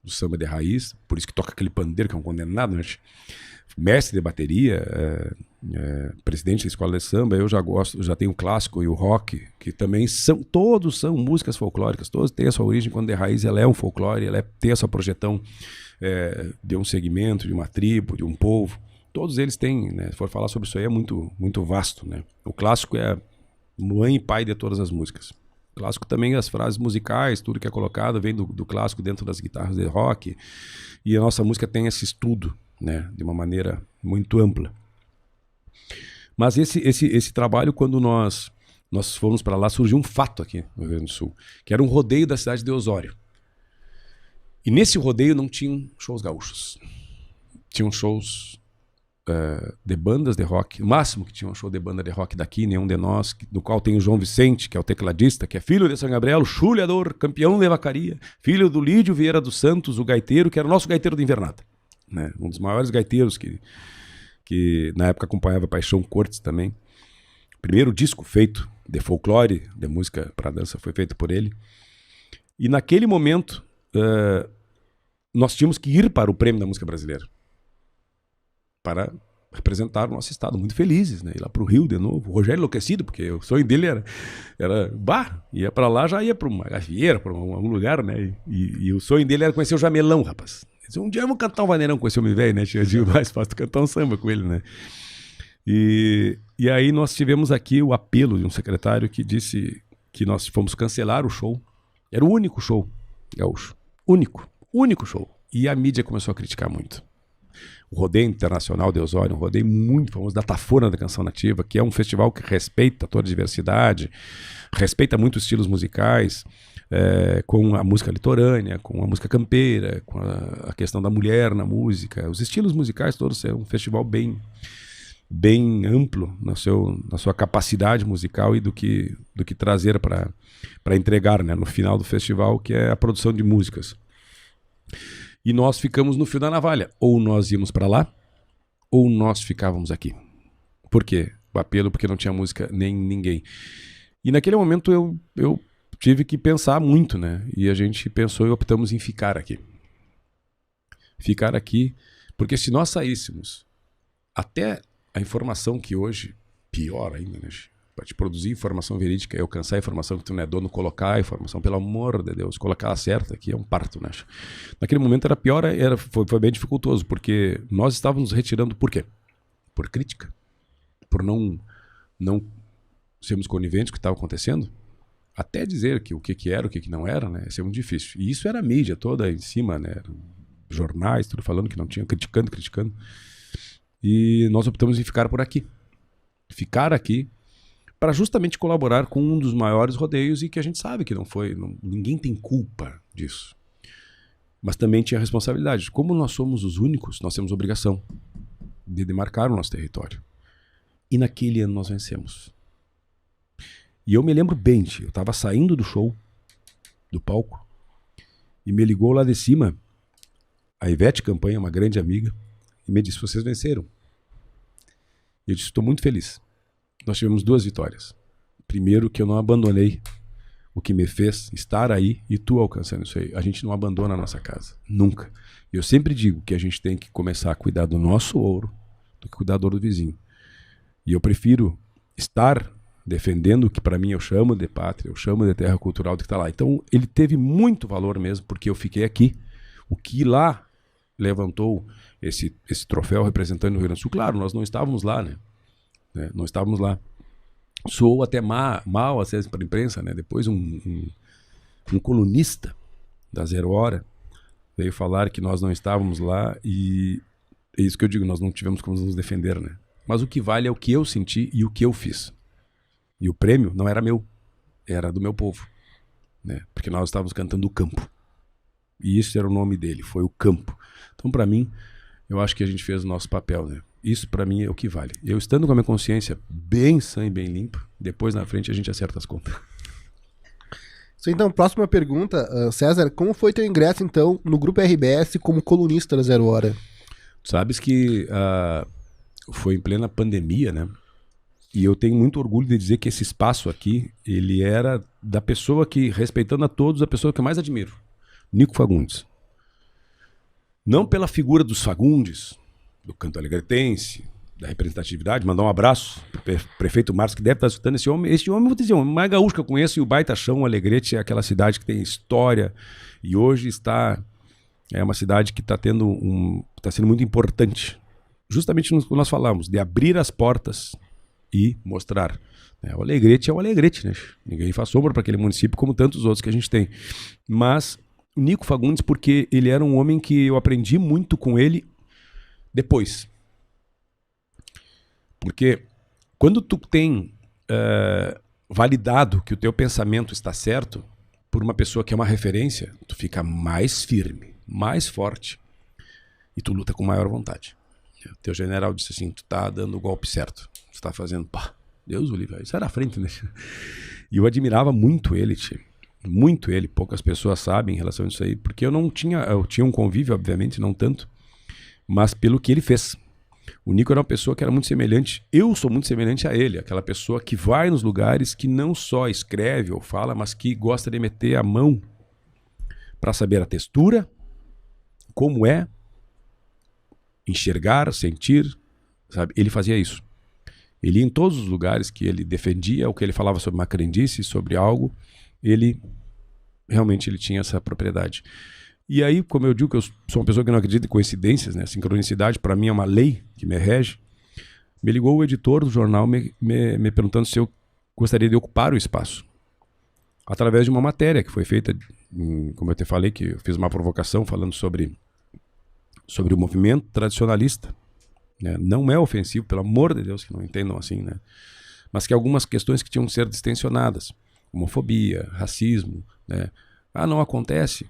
do samba de raiz, por isso que toca aquele pandeiro que é um condenado, né? Mestre de bateria, presidente da escola de samba. Eu já gosto, já tenho o clássico e o rock, que também todos são músicas folclóricas, todos têm a sua origem quando de raiz, ela é um folclore, ela tem a sua projeção de um segmento, de uma tribo, de um povo. Todos eles têm, né? Se for falar sobre isso aí, é muito, muito vasto, né? O clássico é mãe e pai de todas as músicas. O clássico também, as frases musicais, tudo que é colocado vem do clássico dentro das guitarras de rock. E a nossa música tem esse estudo, né? De uma maneira muito ampla. Mas esse trabalho, quando nós fomos para lá, surgiu um fato aqui no Rio Grande do Sul, que era um rodeio da cidade de Osório. E nesse rodeio não tinham shows gaúchos. Tinham shows de bandas de rock. O máximo que tinha um show de banda de rock daqui, nenhum de nós, no qual tem o João Vicente, que é o tecladista, que é filho de São Gabriel, chulhador, campeão de vacaria, filho do Lídio Vieira dos Santos, o gaiteiro, que era o nosso gaiteiro de invernada, né? Um dos maiores gaiteiros que na época acompanhava Paixão Cortes também. O primeiro disco feito de folclore, de música para dança, foi feito por ele. E naquele momento nós tínhamos que ir para o Prêmio da Música Brasileira para representar o nosso estado, muito felizes, né? Ir lá para o Rio de novo. O Rogério enlouquecido, porque o sonho dele ia para lá, já ia para uma gafieira, para algum lugar, né? E o sonho dele era conhecer o Jamelão, rapaz. Ele disse, um dia eu vou cantar um vaneirão com esse homem velho, né? Eu digo, mais fácil cantar um samba com ele, né? E aí nós tivemos aqui o apelo de um secretário que disse que nós fomos cancelar o show. Era o único show gaúcho. Único show. E a mídia começou a criticar muito. O Rodeio Internacional de Osório, um rodeio muito famoso, da Tafona da Canção Nativa, que é um festival que respeita toda a diversidade, respeita muito os estilos musicais, com a música litorânea, com a música campeira, com a questão da mulher na música. Os estilos musicais todos, é um festival bem amplo na sua capacidade musical e do que trazer para entregar, né, no final do festival, que é a produção de músicas. E nós ficamos no fio da navalha. Ou nós íamos para lá, ou nós ficávamos aqui. Por quê? O apelo porque não tinha música nem ninguém. E naquele momento eu tive que pensar muito, né? E a gente pensou e optamos em ficar aqui. Ficar aqui, porque se nós saíssemos até a informação que hoje, pior ainda, né? Para te produzir informação verídica e alcançar a informação que tu não é dono, colocar a informação, pelo amor de Deus, colocar ela certa aqui é um parto, né? Naquele momento era pior, foi bem dificultoso, porque nós estávamos retirando por quê? Por crítica, por não sermos coniventes com o que estava acontecendo, até dizer que o que era, o que não era, né? Isso é muito difícil. E isso era a mídia toda em cima, né? Jornais, tudo falando que não tinha, criticando. E nós optamos em ficar por aqui. Ficar aqui para justamente colaborar com um dos maiores rodeios e que a gente sabe que ninguém tem culpa disso. Mas também tinha responsabilidade. Como nós somos os únicos, nós temos obrigação de demarcar o nosso território. E naquele ano nós vencemos. E eu me lembro bem, eu estava saindo do show, do palco, e me ligou lá de cima a Ivete Campanha, uma grande amiga, e me disse: vocês venceram. E eu disse: estou muito feliz. Nós tivemos 2 vitórias. Primeiro, que eu não abandonei o que me fez estar aí e tu alcançando isso aí. A gente não abandona a nossa casa, nunca. Eu sempre digo que a gente tem que começar a cuidar do nosso ouro do que cuidar do ouro do vizinho. E eu prefiro estar defendendo o que para mim eu chamo de pátria, eu chamo de terra cultural do que está lá. Então ele teve muito valor mesmo, porque eu fiquei aqui. O que lá levantou esse troféu representando o Rio Grande do Sul, claro, nós não estávamos lá, né? Não estávamos lá. Soou até mal às vezes para a imprensa, né? Depois um colunista da Zero Hora veio falar que nós não estávamos lá, e é isso que eu digo, nós não tivemos como nos defender, né? Mas o que vale é o que eu senti e o que eu fiz. E o prêmio não era meu, era do meu povo, né? Porque nós estávamos cantando o campo. E isso era o nome dele, foi o campo. Então, para mim, eu acho que a gente fez o nosso papel, né? Isso para mim é o que vale. Eu estando com a minha consciência bem sã e bem limpa, depois na frente a gente acerta as contas. Isso, então, próxima pergunta, César, como foi teu ingresso então no Grupo RBS como colunista da Zero Hora? Sabes que foi em plena pandemia, né? E eu tenho muito orgulho de dizer que esse espaço aqui, ele era da pessoa que, respeitando a todos, a pessoa que eu mais admiro, Nico Fagundes. Não pela figura dos Fagundes, do canto alegretense, da representatividade, mandar um abraço pro prefeito Marcos, que deve estar escutando esse homem, vou dizer, o mais gaúcho que eu conheço, e o Baita Chão, Alegrete, é aquela cidade que tem história, e hoje é uma cidade que está sendo muito importante, justamente no que nós falamos, de abrir as portas e mostrar. O Alegrete é o Alegrete, né? Ninguém faz sombra para aquele município como tantos outros que a gente tem. Mas o Nico Fagundes, porque ele era um homem que eu aprendi muito com ele depois. Porque quando tu tem validado que o teu pensamento está certo por uma pessoa que é uma referência, tu fica mais firme, mais forte e tu luta com maior vontade. O teu general disse assim: tu tá dando o golpe certo, tu tá fazendo, pá, Deus o livre, isso era à frente, né? E eu admirava muito ele, muito ele, poucas pessoas sabem em relação a isso aí, porque eu tinha um convívio, obviamente, não tanto, mas pelo que ele fez. O Nico era uma pessoa que era muito semelhante, eu sou muito semelhante a ele, aquela pessoa que vai nos lugares, que não só escreve ou fala, mas que gosta de meter a mão para saber a textura, como é, enxergar, sentir, sabe? Ele fazia isso. Ele ia em todos os lugares que ele defendia, o que ele falava sobre uma crendice, sobre algo, ele tinha essa propriedade. E aí, como eu digo que eu sou uma pessoa que não acredita em coincidências, né? Sincronicidade para mim é uma lei que me rege. Me ligou o editor do jornal me perguntando se eu gostaria de ocupar o espaço. Através de uma matéria que foi feita, como eu te falei, que eu fiz uma provocação falando sobre o movimento tradicionalista. Né? Não é ofensivo, pelo amor de Deus, que não entendam assim, né? Mas que algumas questões que tinham que ser distensionadas. Homofobia, racismo, né? Não acontece.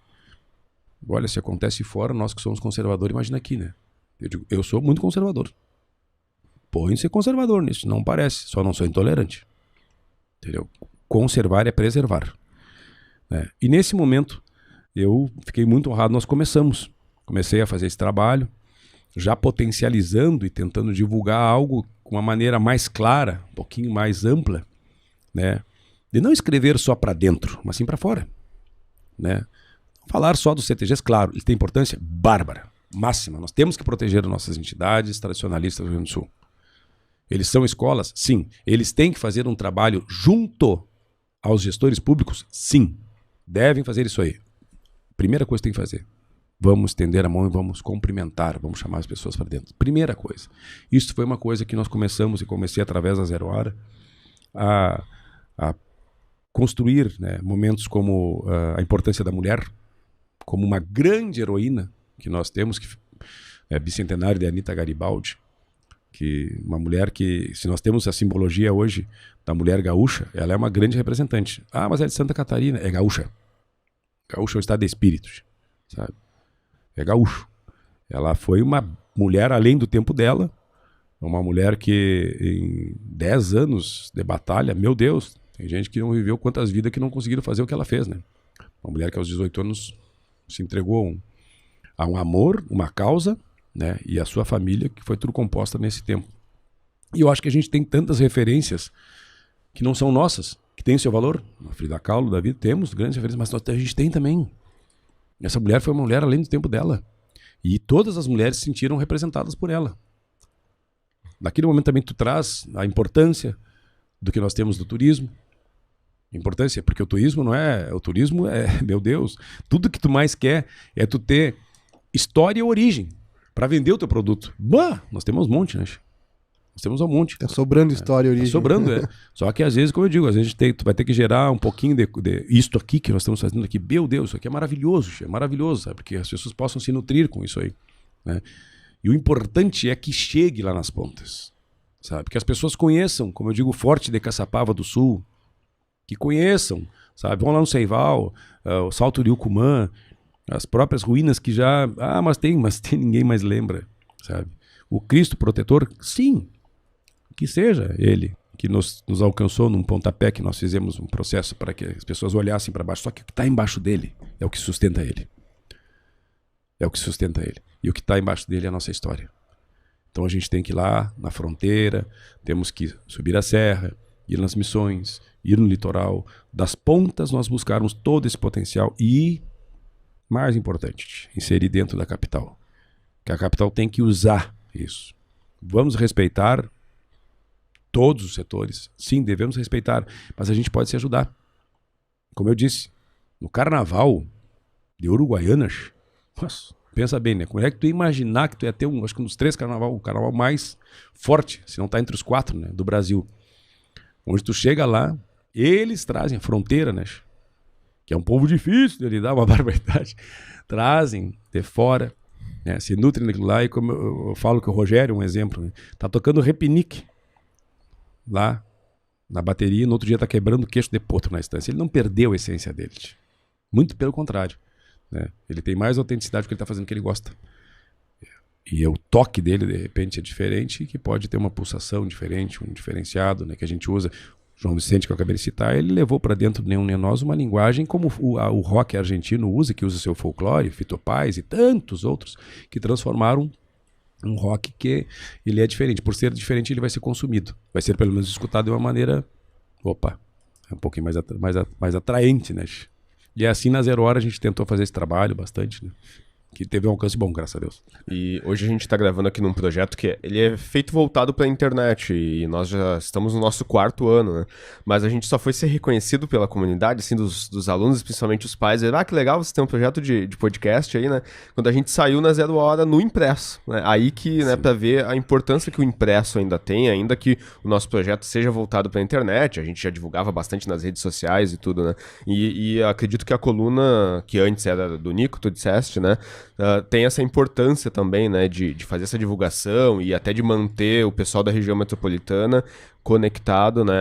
Olha, se acontece fora, nós que somos conservadores, imagina aqui, né? Eu digo, eu sou muito conservador. Põe ser conservador nisso, não parece, só não sou intolerante. Entendeu? Conservar é preservar. Né? E nesse momento, eu fiquei muito honrado, comecei a fazer esse trabalho, já potencializando e tentando divulgar algo com uma maneira mais clara, um pouquinho mais ampla, né? De não escrever só para dentro, mas sim para fora, né? Falar só dos CTGs, claro, ele tem importância bárbara, máxima. Nós temos que proteger as nossas entidades tradicionalistas do Rio Grande do Sul. Eles são escolas? Sim. Eles têm que fazer um trabalho junto aos gestores públicos? Sim. Devem fazer isso aí. Primeira coisa que tem que fazer. Vamos estender a mão e vamos cumprimentar, vamos chamar as pessoas para dentro. Primeira coisa. Isso foi uma coisa que nós comecei através da Zero Hora, a construir, né, momentos como a importância da mulher, como uma grande heroína que nós temos, que é bicentenário de Anita Garibaldi, Que uma mulher que, se nós temos a simbologia hoje da mulher gaúcha, ela é uma grande representante. Ah, mas é de Santa Catarina. É gaúcha. Gaúcha é o estado de espírito, sabe? É gaúcho. Ela foi uma mulher além do tempo dela, uma mulher que em 10 anos de batalha, meu Deus, tem gente que não viveu quantas vidas que não conseguiram fazer o que ela fez, né? Uma mulher que aos 18 anos se entregou a um amor, uma causa, né? E a sua família, que foi tudo composta nesse tempo. E eu acho que a gente tem tantas referências que não são nossas, que têm o seu valor. A Frida Kahlo, da vida, temos grandes referências, mas a gente tem também. Essa mulher foi uma mulher além do tempo dela. E todas as mulheres se sentiram representadas por ela. Naquele momento também tu traz a importância do que nós temos do turismo. Importância, porque o turismo, meu Deus, tudo que tu mais quer é tu ter história e origem para vender o teu produto. Bah, nós temos um monte, né? Nós temos um monte. Tá sobrando história e origem. Tá sobrando, é. Só que às vezes, como eu digo, às vezes tu vai ter que gerar um pouquinho de isto aqui que nós estamos fazendo aqui. Meu Deus, isso aqui é maravilhoso, sabe? Porque as pessoas possam se nutrir com isso aí, né? E o importante é que chegue lá nas pontas, sabe? Que as pessoas conheçam, como eu digo, o Forte de Caçapava do Sul, que conheçam, sabe? Vão lá no Seival, o Salto de Ucumã, as próprias ruínas que já... Ah, mas tem ninguém mais lembra, sabe? O Cristo Protetor, sim, que seja ele que nos alcançou num pontapé que nós fizemos um processo para que as pessoas olhassem para baixo. Só que o que está embaixo dele é o que sustenta ele. É o que sustenta ele. E o que está embaixo dele é a nossa história. Então a gente tem que ir lá na fronteira, temos que subir a serra, ir nas missões, ir no litoral, das pontas nós buscarmos todo esse potencial e, mais importante, inserir dentro da capital. Que a capital tem que usar isso. Vamos respeitar todos os setores. Sim, devemos respeitar, mas a gente pode se ajudar. Como eu disse, no carnaval de Uruguaianas, nossa, pensa bem, né? Como é que tu ia imaginar que tu ia ter acho que um dos 3 carnaval, o carnaval mais forte, se não está entre os 4, né, do Brasil. Onde tu chega lá, eles trazem a fronteira, né? Que é um povo difícil de lidar, uma barbaridade. Trazem de fora, né? Se nutrem daquilo lá, e como eu falo que o Rogério é um exemplo, né? Tá tocando repinique lá na bateria, no outro dia tá quebrando o queixo de potro na estância. Ele não perdeu a essência dele. Muito pelo contrário, né? Ele tem mais autenticidade porque ele tá fazendo o que ele gosta. E o toque dele, de repente, é diferente, que pode ter uma pulsação diferente, um diferenciado, né, que a gente usa. João Vicente, que eu acabei de citar, ele levou para dentro de nenhum nem nós uma linguagem como o rock argentino usa, que usa seu folclore, Fito Páez e tantos outros, que transformaram um rock que ele é diferente. Por ser diferente, ele vai ser consumido. Vai ser, pelo menos, escutado de uma maneira, um pouquinho mais atraente, né? E é assim, na Zero Hora, a gente tentou fazer esse trabalho bastante, né? Que teve um alcance bom, graças a Deus. E hoje a gente está gravando aqui num projeto que ele é feito voltado para a internet e nós já estamos no nosso 4º ano, né? Mas a gente só foi ser reconhecido pela comunidade, assim, dos alunos, principalmente os pais. Que legal você ter um projeto de podcast aí, né? Quando a gente saiu na Zero Hora no impresso, né? Aí que, né, para ver a importância que o impresso ainda tem, ainda que o nosso projeto seja voltado para a internet, a gente já divulgava bastante nas redes sociais e tudo, né? E acredito que a coluna, que antes era do Nico, tu disseste, né? Tem essa importância também, né, de fazer essa divulgação e até de manter o pessoal da região metropolitana conectado, né,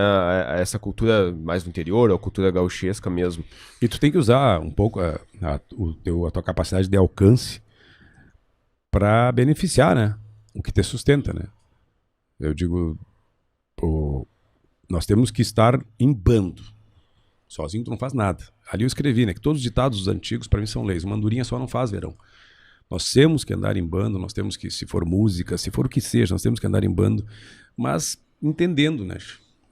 a essa cultura mais do interior, a cultura gauchesca mesmo. E tu tem que usar um pouco a tua capacidade de alcance para beneficiar, né, o que te sustenta, né. Eu digo, nós temos que estar em bando. Sozinho tu não faz nada. Ali eu escrevi, né, que todos os ditados antigos para mim são leis. Uma andorinha só não faz verão. Nós temos que andar em bando, nós temos que, se for música, se for o que seja, nós temos que andar em bando, mas entendendo, né,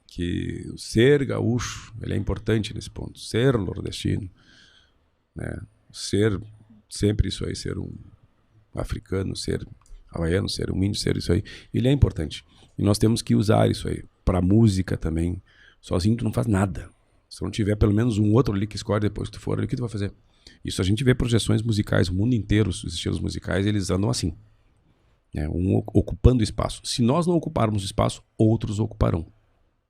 que o ser gaúcho, ele é importante nesse ponto. Ser nordestino, né, ser sempre isso aí, ser um africano, ser havaiano, ser um índio, ser isso aí, ele é importante. E nós temos que usar isso aí. Para música também. Sozinho tu não faz nada. Se não tiver pelo menos um outro ali que escolhe depois que tu for ali, o que tu vai fazer? Isso a gente vê projeções musicais, o mundo inteiro, os estilos musicais, eles andam assim. Né? Um ocupando espaço. Se nós não ocuparmos espaço, outros ocuparão.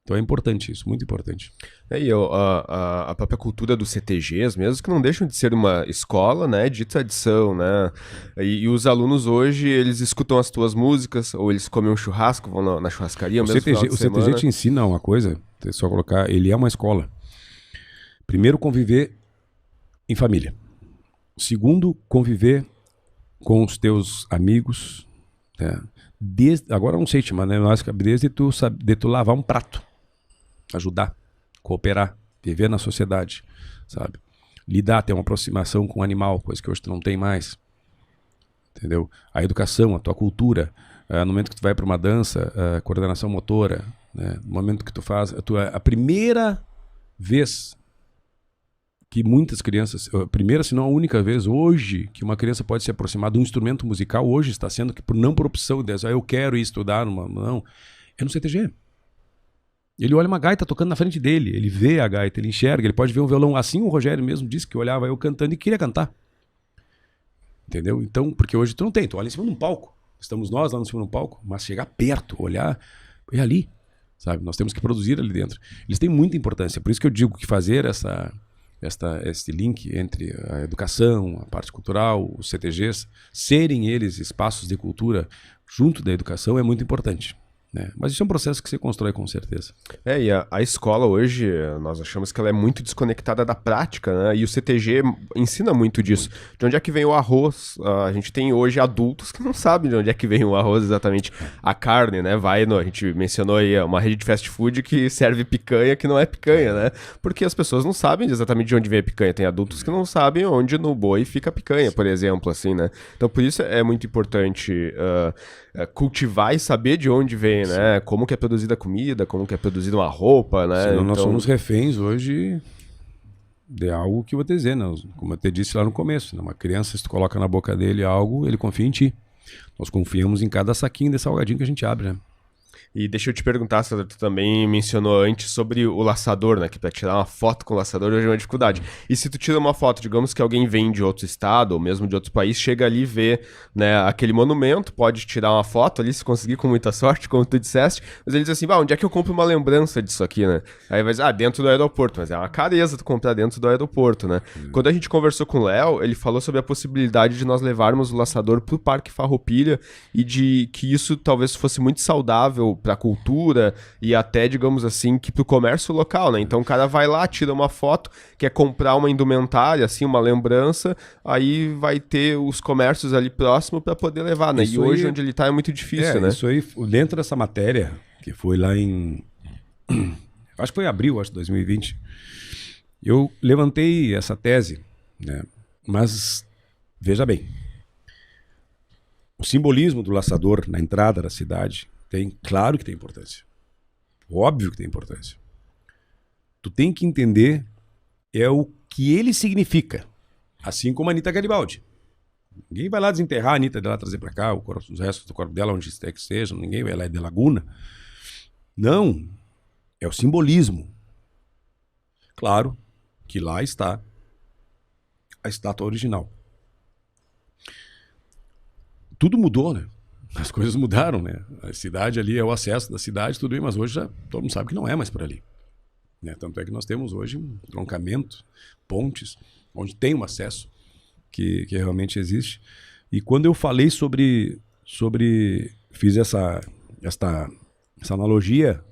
Então é importante isso, muito importante. E a própria cultura dos CTGs mesmo, que não deixam de ser uma escola, né, de tradição, né? E os alunos hoje, eles escutam as tuas músicas, ou eles comem um churrasco, vão na churrascaria, O mesmo final de CTG semana. te ensina uma coisa, é só colocar, ele é uma escola. Primeiro, conviver em família. Segundo, conviver com os teus amigos. Né? Agora eu não sei te chamar, né? Desde tu lavar um prato. Ajudar, cooperar, viver na sociedade, sabe? Lidar, ter uma aproximação com o animal, coisa que hoje tu não tem mais. Entendeu? A educação, a tua cultura, no momento que tu vai para uma dança, a coordenação motora, né? No momento que tu faz, a primeira vez que muitas crianças, a primeira, se não a única vez hoje que uma criança pode se aproximar de um instrumento musical, hoje está sendo que não por opção dessa, eu quero ir estudar, não, é no CTG. Ele olha uma gaita tocando na frente dele, ele vê a gaita, ele enxerga, ele pode ver um violão. Assim o Rogério mesmo disse que olhava eu cantando e queria cantar. Entendeu? Então, porque hoje tu não tem, tu olha em cima de um palco. Estamos nós lá em cima de um palco, mas chegar perto, olhar, é ali, sabe? Nós temos que produzir ali dentro. Eles têm muita importância, por isso que eu digo que fazer esse link entre a educação, a parte cultural, os CTGs, serem eles espaços de cultura junto da educação é muito importante. Né? Mas isso é um processo que se constrói com certeza. E a escola hoje, nós achamos que ela é muito desconectada da prática, né? E o CTG ensina muito disso. De onde é que vem o arroz? A gente tem hoje adultos que não sabem de onde é que vem o arroz exatamente. A carne, né? A gente mencionou aí uma rede de fast food que serve picanha que não é picanha, né? Porque as pessoas não sabem exatamente de onde vem a picanha. Tem adultos que não sabem onde no boi fica a picanha, por exemplo, assim, né? Então, por isso é muito importante cultivar e saber de onde vem, né? Como que é produzida a comida, como que é produzida uma roupa, né? Senão nós somos reféns hoje de algo que eu vou te dizer, né? Como eu te disse lá no começo, né? Uma criança, se tu coloca na boca dele algo, ele confia em ti. Nós confiamos em cada saquinho de salgadinho que a gente abre, né? E deixa eu te perguntar, César, tu também mencionou antes sobre o laçador, né? Que pra tirar uma foto com o laçador hoje é uma dificuldade. E se tu tira uma foto, digamos que alguém vem de outro estado, ou mesmo de outro país, chega ali e vê, né, aquele monumento, pode tirar uma foto ali, se conseguir com muita sorte, como tu disseste, mas ele diz assim, onde é que eu compro uma lembrança disso aqui, né? Aí vai dizer, dentro do aeroporto, mas é uma careza tu comprar dentro do aeroporto, né? Quando a gente conversou com o Léo, ele falou sobre a possibilidade de nós levarmos o laçador pro Parque Farroupilha e de que isso talvez fosse muito saudável para a cultura e até, digamos assim, que para o comércio local, né? Então o cara vai lá, tira uma foto, quer comprar uma indumentária, assim, uma lembrança, aí vai ter os comércios ali próximo para poder levar, né? Isso e hoje aí, onde ele tá é muito difícil, né? Isso aí, dentro dessa matéria, que foi lá em... acho que foi em abril, de 2020, eu levantei essa tese, né? Mas, veja bem, o simbolismo do laçador na entrada da cidade claro que tem importância. Óbvio que tem importância. Tu tem que entender o que ele significa. Assim como a Anitta Garibaldi. Ninguém vai lá desenterrar a Anitta dela, trazer para cá os restos do corpo dela, onde quer que seja. Ninguém vai lá de Laguna. Não. É o simbolismo. Claro que lá está a estátua original. Tudo mudou, né? As coisas mudaram, né? A cidade ali é o acesso da cidade, tudo bem, mas hoje já todo mundo sabe que não é mais por ali. Né? Tanto é que nós temos hoje um troncamento, pontes, onde tem um acesso que realmente existe. E quando eu falei fiz essa analogia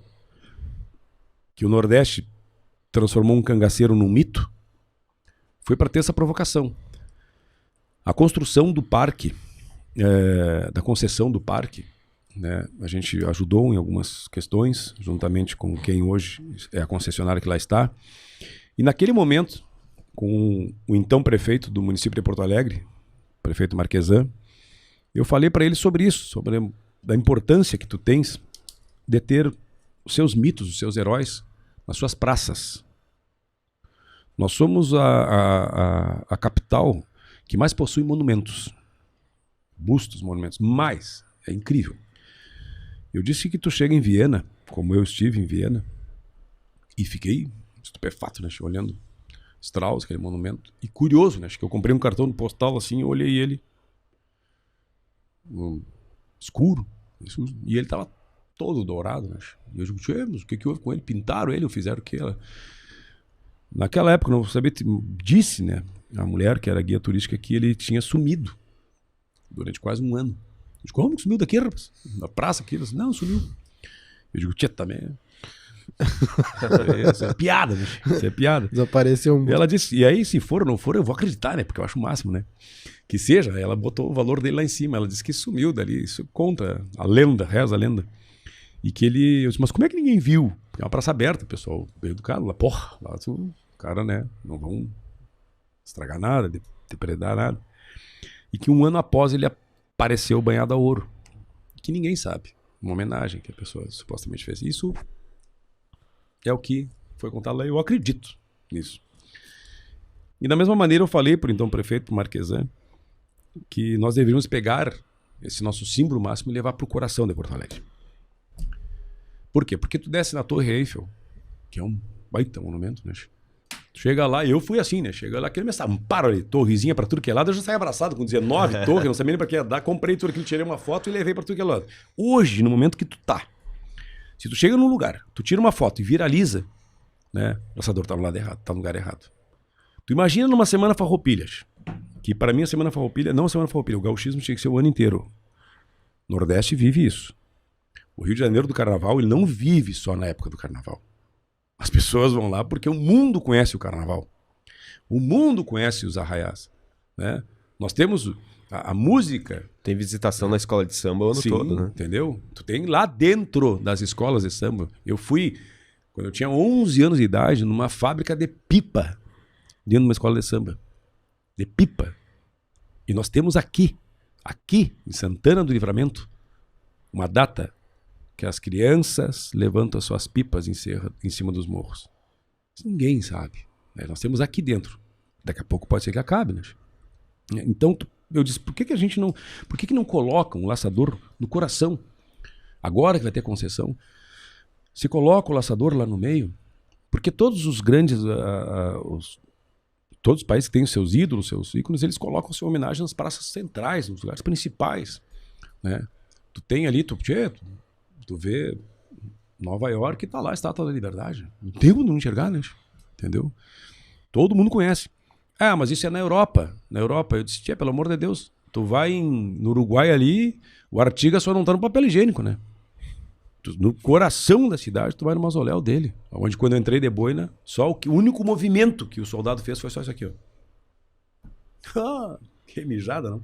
que o Nordeste transformou um cangaceiro num mito, foi para ter essa provocação. A construção do parque, da concessão do parque, né? A gente ajudou em algumas questões, juntamente com quem hoje é a concessionária que lá está. E naquele momento, com o então prefeito do município de Porto Alegre, prefeito Marquesan, eu falei para ele sobre isso, sobre a importância que tu tens de ter os seus mitos, os seus heróis nas suas praças. Nós somos a capital que mais possui monumentos. Bustos, monumentos, mas é incrível. Eu disse que tu chega em Viena, como eu estive em Viena, e fiquei estupefato, né, olhando Strauss, aquele monumento, e curioso, né, acho que eu comprei um cartão de postal assim, eu olhei ele escuro, e ele estava todo dourado, né? E eu digo, tchê, mas o que houve com ele? Pintaram ele ou fizeram o quê? Naquela época, não sabia, disse, né, a mulher que era guia turística que ele tinha sumido durante quase um ano. Eu digo, como que sumiu daqui, rapaz? Na praça aqui? Ela disse, não, sumiu. Eu digo, tchê, também. Isso é piada, né? Isso é piada. Desapareceu um. E ela disse, e aí se for ou não for, eu vou acreditar, né? Porque eu acho o máximo, né? Que seja, ela botou o valor dele lá em cima. Ela disse que sumiu dali. Isso conta a lenda, reza a lenda. E que ele... Eu disse, mas como é que ninguém viu? É uma praça aberta, pessoal. Bem educado. Lá, porra, lá o cara, né? Não vão estragar nada, depredar nada. E que um ano após ele apareceu banhado a ouro. Que ninguém sabe. Uma homenagem que a pessoa supostamente fez. Isso é o que foi contado lá. Eu acredito nisso. E da mesma maneira eu falei para o então prefeito, pro Marquesan, que nós deveríamos pegar esse nosso símbolo máximo e levar para o coração de Porto Alegre. Por quê? Porque tu desce na Torre Eiffel, que é um baita monumento, né? Tu chega lá, e eu fui assim, né? Chega lá, aquele me amparo ali, torrezinha pra tudo que é lado, eu já saí abraçado com 19 torres, não sabia nem pra que ia dar, comprei tudo aquilo, tirei uma foto e levei pra tudo que é lado. Hoje, no momento que tu tá, se tu chega num lugar, tu tira uma foto e viraliza, né? O laçador tá no lado errado, tá no lugar errado. Tu imagina numa semana farroupilhas, que para mim a semana farroupilha, não a semana farroupilha, o gauchismo tinha que ser o ano inteiro. O Nordeste vive isso. O Rio de Janeiro do Carnaval, ele não vive só na época do Carnaval. As pessoas vão lá porque o mundo conhece o Carnaval. O mundo conhece os arraiás, né? Nós temos a música... Tem visitação na escola de samba o ano todo, né? Entendeu? Tu tem lá dentro das escolas de samba. Eu fui, quando eu tinha 11 anos de idade, numa fábrica de pipa, dentro de uma escola de samba. De pipa. E nós temos aqui, em Santana do Livramento, uma data que as crianças levantam as suas pipas em cima dos morros. Isso ninguém sabe, né? Nós temos aqui dentro. Daqui a pouco pode ser que acabe, né? Então, eu disse, por que a gente não... Por que não coloca um laçador no coração? Agora que vai ter concessão, se coloca o laçador lá no meio, porque todos os grandes... todos os países que têm os seus ídolos, seus ícones, eles colocam sua homenagem nas praças centrais, nos lugares principais, né? Tu tem ali, tu vê Nova York, tá lá a Estátua da Liberdade. Não tem como não enxergar, né? Entendeu? Todo mundo conhece. Ah, mas isso é na Europa. Na Europa, eu disse, pelo amor de Deus, tu vai no Uruguai ali, o Artigas só não tá no papel higiênico, né? No coração da cidade, tu vai no mausoléu dele. Onde quando eu entrei de boina, o único movimento que o soldado fez foi só isso aqui, ó. Ah, que mijada, não?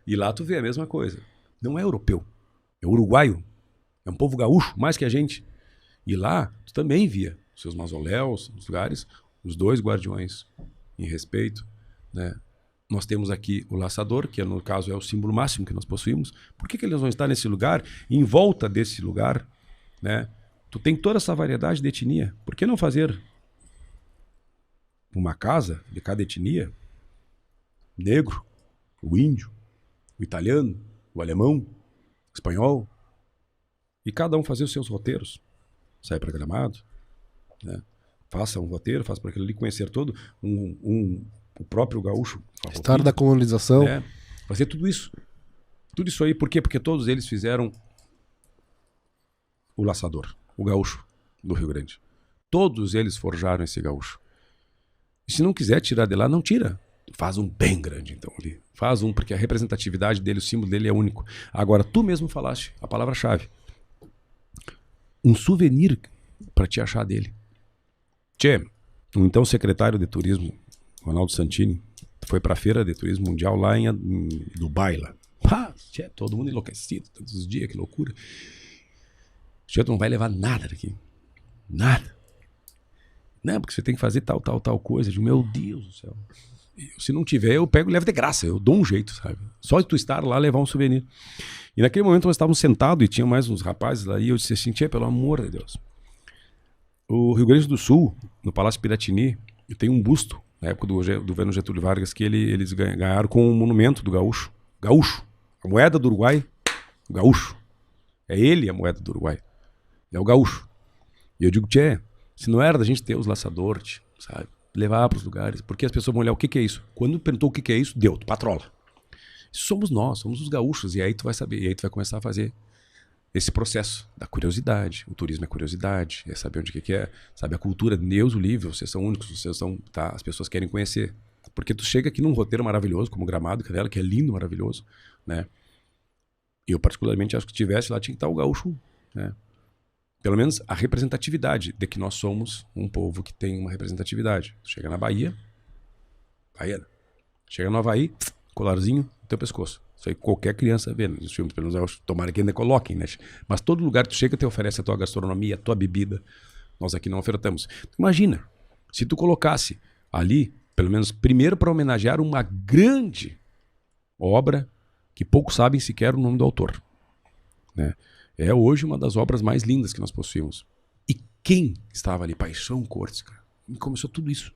E lá tu vê a mesma coisa. Não é europeu, é uruguaio. É um povo gaúcho, mais que a gente. E lá, tu também via seus mausoléus, os lugares, os dois guardiões em respeito, né? Nós temos aqui o laçador, que no caso é o símbolo máximo que nós possuímos. Por que eles vão estar nesse lugar? Em volta desse lugar, né? Tu tem toda essa variedade de etnia. Por que não fazer uma casa de cada etnia? O negro, o índio, o italiano, o alemão, o espanhol. E cada um fazer os seus roteiros. Sai para Gramado, né? Faça um roteiro, faça para aquele ali conhecer todo o próprio gaúcho. História da colonização. Né? Fazer tudo isso. Tudo isso aí, por quê? Porque todos eles fizeram o laçador, o gaúcho do Rio Grande. Todos eles forjaram esse gaúcho. E se não quiser tirar de lá, não tira. Faz um bem grande, então, ali. Faz um, porque a representatividade dele, o símbolo dele é único. Agora, tu mesmo falaste a palavra-chave. Um souvenir para te achar dele. Tchê, o então secretário de turismo, Ronaldo Santini, foi para a feira de turismo mundial lá em Dubai, lá. Tchê, todo mundo enlouquecido, todos os dias, que loucura. Tchê, tu não vai levar nada daqui. Nada. Não, porque você tem que fazer tal coisa. Eu digo, meu Deus do céu. Se não tiver, eu pego e levo de graça. Eu dou um jeito, sabe? Só de tu estar lá, levar um souvenir. E naquele momento nós estávamos sentados e tinha mais uns rapazes lá. E eu disse assim, tchê, pelo amor de Deus. O Rio Grande do Sul, no Palácio Piratini, tem um busto, na época do governo Getúlio Vargas, que eles ganharam com um monumento do gaúcho. Gaúcho. A moeda do Uruguai, o gaúcho. É ele a moeda do Uruguai. É o gaúcho. E eu digo, tchê, se não era da gente ter os laçadores, sabe? Levar para os lugares. Porque as pessoas vão olhar o que é isso. Quando perguntou o que é isso, deu, tu patrola. Isso somos nós, somos os gaúchos. E aí tu vai saber, e aí tu vai começar a fazer esse processo da curiosidade. O turismo é curiosidade, é saber onde que é, sabe? A cultura, Deus o livre, vocês são únicos, vocês são, tá? As pessoas querem conhecer. Porque tu chega aqui num roteiro maravilhoso, como Gramado, Canela, que é lindo, maravilhoso, né? E eu particularmente acho que se tivesse lá, tinha que estar o gaúcho, né? Pelo menos a representatividade de que nós somos um povo que tem uma representatividade. Tu chega na Bahia, baiana. Chega no Havaí, colarzinho no teu pescoço. Isso aí qualquer criança vê nos filmes, pelo menos tomara que ainda coloquem, né? Mas todo lugar que tu chega te oferece a tua gastronomia, a tua bebida. Nós aqui não ofertamos. Imagina, se tu colocasse ali, pelo menos primeiro para homenagear uma grande obra que poucos sabem sequer o nome do autor, né? É hoje uma das obras mais lindas que nós possuímos. E quem estava ali? Paixão Cortes, cara. E começou tudo isso.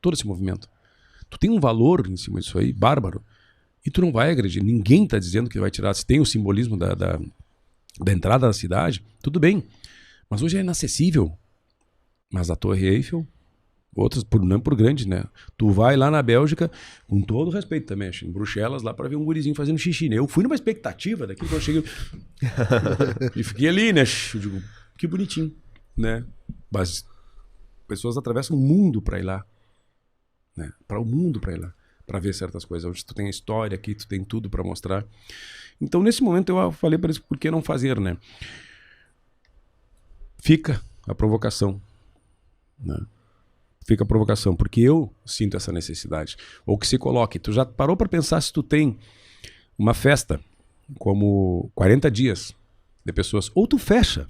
Todo esse movimento. Tu tem um valor em cima disso aí, bárbaro. E tu não vai agredir. Ninguém está dizendo que vai tirar. Se tem o simbolismo da entrada da cidade, tudo bem. Mas hoje é inacessível. Mas a Torre Eiffel, outras, não por grande, né? Tu vai lá na Bélgica, com todo respeito também, em Bruxelas, lá para ver um gurizinho fazendo xixi, né? Eu fui numa expectativa daquilo que eu cheguei. E fiquei ali, né? Eu digo, que bonitinho, né? Mas pessoas atravessam o mundo para ir lá. Né? Para o mundo para ir lá. Para ver certas coisas, onde tu tem a história aqui, tu tem tudo para mostrar. Então, nesse momento, eu falei para eles, por que não fazer, né? Fica a provocação, né? Fica a provocação, porque eu sinto essa necessidade. Ou que se coloque, tu já parou para pensar se tu tem uma festa como 40 dias de pessoas, ou tu fecha